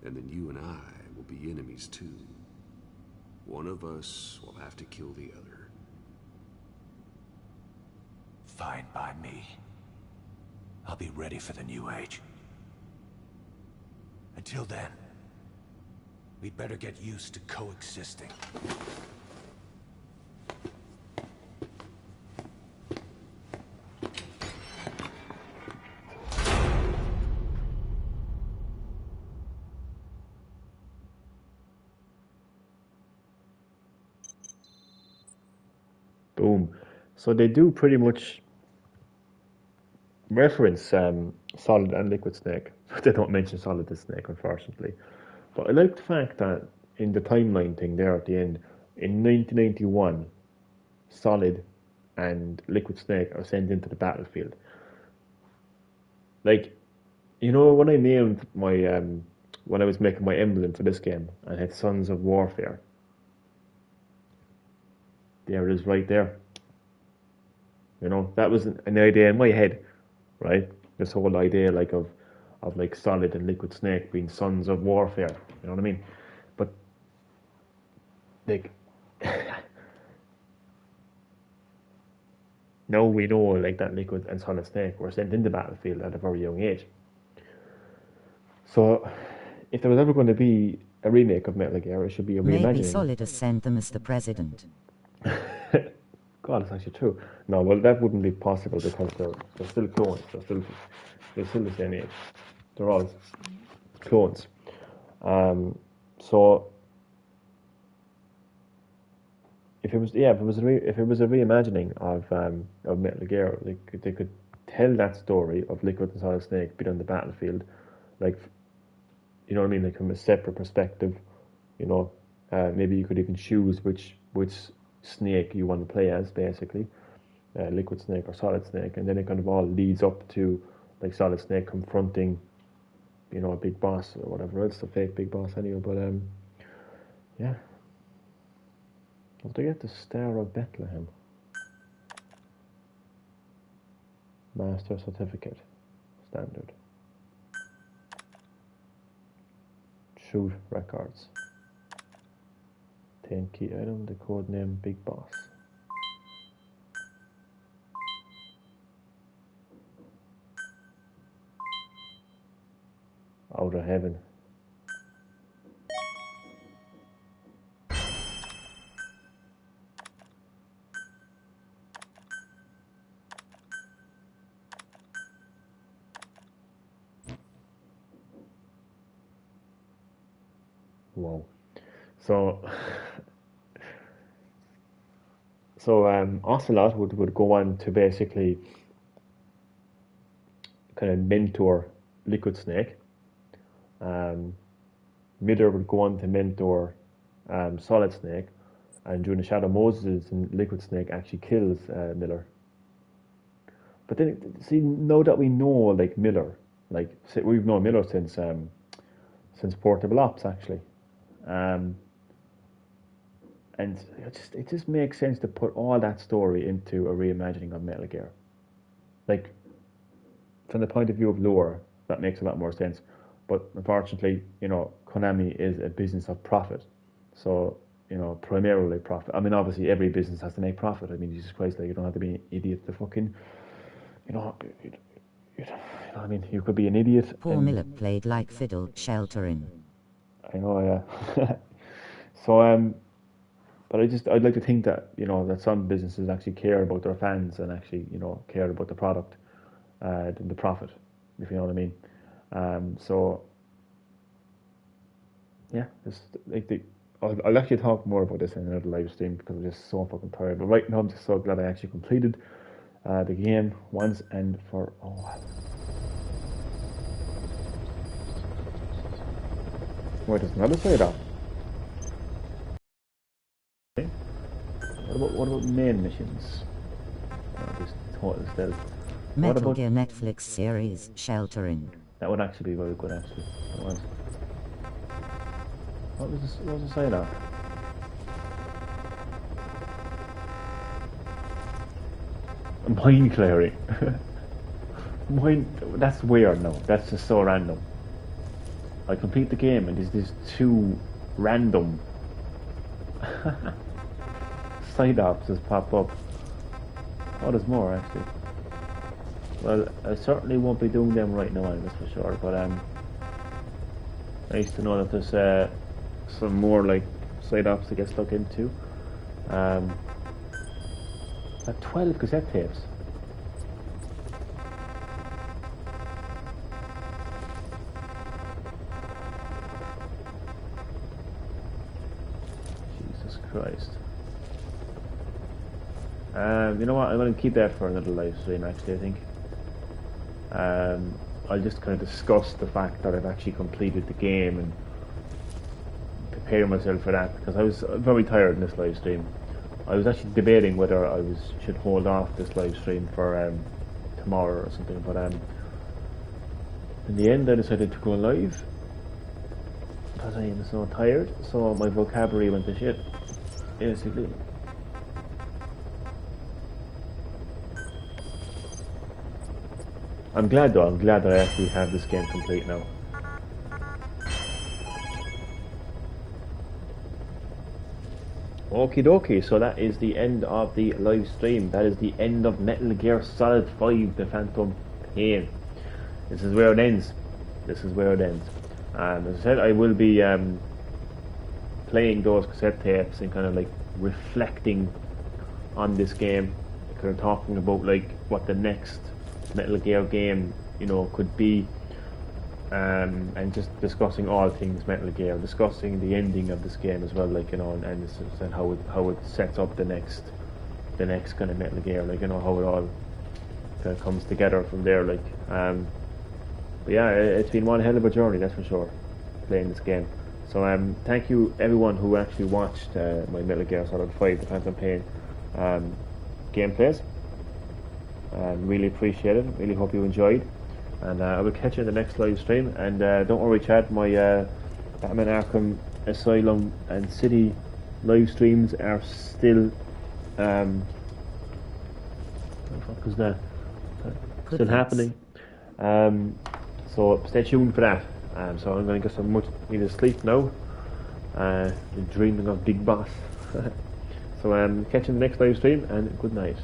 Speaker 15: And then you and I will be enemies, too. One of us will have to kill the other.
Speaker 12: Fine by me. I'll be ready for the New Age. Until then, we'd better get used to coexisting.
Speaker 1: Boom. So they do pretty much reference Solid and Liquid Snake, but they don't mention Solid the Snake, unfortunately. But I like the fact that in the timeline thing there at the end, in 1991, Solid and Liquid Snake are sent into the battlefield. Like, you know, when I named my, when I was making my emblem for this game, I had Sons of Warfare. There it is right there. You know, that was an idea in my head, right? This whole idea like of like Solid and Liquid Snake being Sons of Warfare. You know what I mean? But like now we know like that Liquid and Solid Snake were sent into the battlefield at a very young age. So if there was ever going to be a remake of Metal Gear, it should be a reimagining.
Speaker 8: Maybe Solid has sent them as the president.
Speaker 1: God, it's actually true. No, well, that wouldn't be possible because they're still clones. They're still the same age. They're all clones. So if it was a reimagining of Metal Gear, they could tell that story of Liquid and Solid Snake being on the battlefield, like, you know what I mean, like from a separate perspective. You know, maybe you could even choose which Snake you want to play as, basically, Liquid Snake or Solid Snake, and then it kind of all leads up to like Solid Snake confronting, you know, a big boss or whatever else, a fake big boss anyway. But yeah, don't forget the Star of Bethlehem, Master Certificate, Standard, Shoot Records. Key item, the code name Big Boss. Outer Heaven. Wow. So Ocelot would go on to basically kind of mentor Liquid Snake. Miller would go on to mentor Solid Snake, and during the Shadow Moses, and Liquid Snake actually kills Miller. But then, see, now that we know like Miller, like we've known Miller since Portable Ops actually. And it just makes sense to put all that story into a reimagining of Metal Gear. Like, from the point of view of lore, that makes a lot more sense. But unfortunately, you know, Konami is a business of profit. So, you know, primarily profit. I mean, obviously, every business has to make profit. I mean, Jesus Christ, like, you don't have to be an idiot to fucking, you know, I mean, you could be an idiot.
Speaker 8: Poor Miller played like fiddle, sheltering.
Speaker 1: I know, yeah. So, but I'd like to think that, you know, that some businesses actually care about their fans and actually, you know, care about the product, than the profit, if you know what I mean. So, yeah, just like I'll actually talk more about this in another live stream because I'm just so fucking tired. But right now, I'm just so glad I actually completed the game once and for all. Wait, there's another side up. What about main missions? Just total stealth.
Speaker 8: Metal Gear Netflix series, Sheltering.
Speaker 1: That would actually be very good, actually. It was. What was the side up? Mind clearing. That's weird now. That's just so random. I complete the game and there's these two random side options pop up. Oh, there's more actually. Well, I certainly won't be doing them right now, that's for sure, but nice to know that there's some more like side ops to get stuck into. At 12 cassette tapes. Jesus Christ. You know what, I'm going to keep that for another live stream actually, I think. I'll just kind of discuss the fact that I've actually completed the game and prepare myself for that, because I was very tired in this live stream. I was actually debating whether I should hold off this live stream for tomorrow or something, but in the end I decided to go live because I am so tired, so my vocabulary went to shit, basically. I'm glad though, I'm glad that I actually have this game complete now. Okie dokie, so that is the end of the live stream. That is the end of Metal Gear Solid 5, The Phantom Pain. This is where it ends. This is where it ends. As I said, I will be playing those cassette tapes and kind of like reflecting on this game, kind of talking about like what the next Metal Gear game, you know, could be, and just discussing all things Metal Gear, discussing the ending of this game as well, like, you know, and how it sets up the next kind of Metal Gear, like, you know, how it all kind of comes together from there, like. But yeah, it's been one hell of a journey, that's for sure, playing this game. So thank you everyone who actually watched my Metal Gear Solid 5, The Phantom Pain gameplays. Really appreciate it. Really hope you enjoyed, and I will catch you in the next live stream. And don't worry, chat, my Batman Arkham Asylum and City live streams are still what the fuck is that? Still happening. So stay tuned for that. So I'm going to get some much needed sleep now. Dreaming of Big Boss. So catch you in the next live stream, and good night.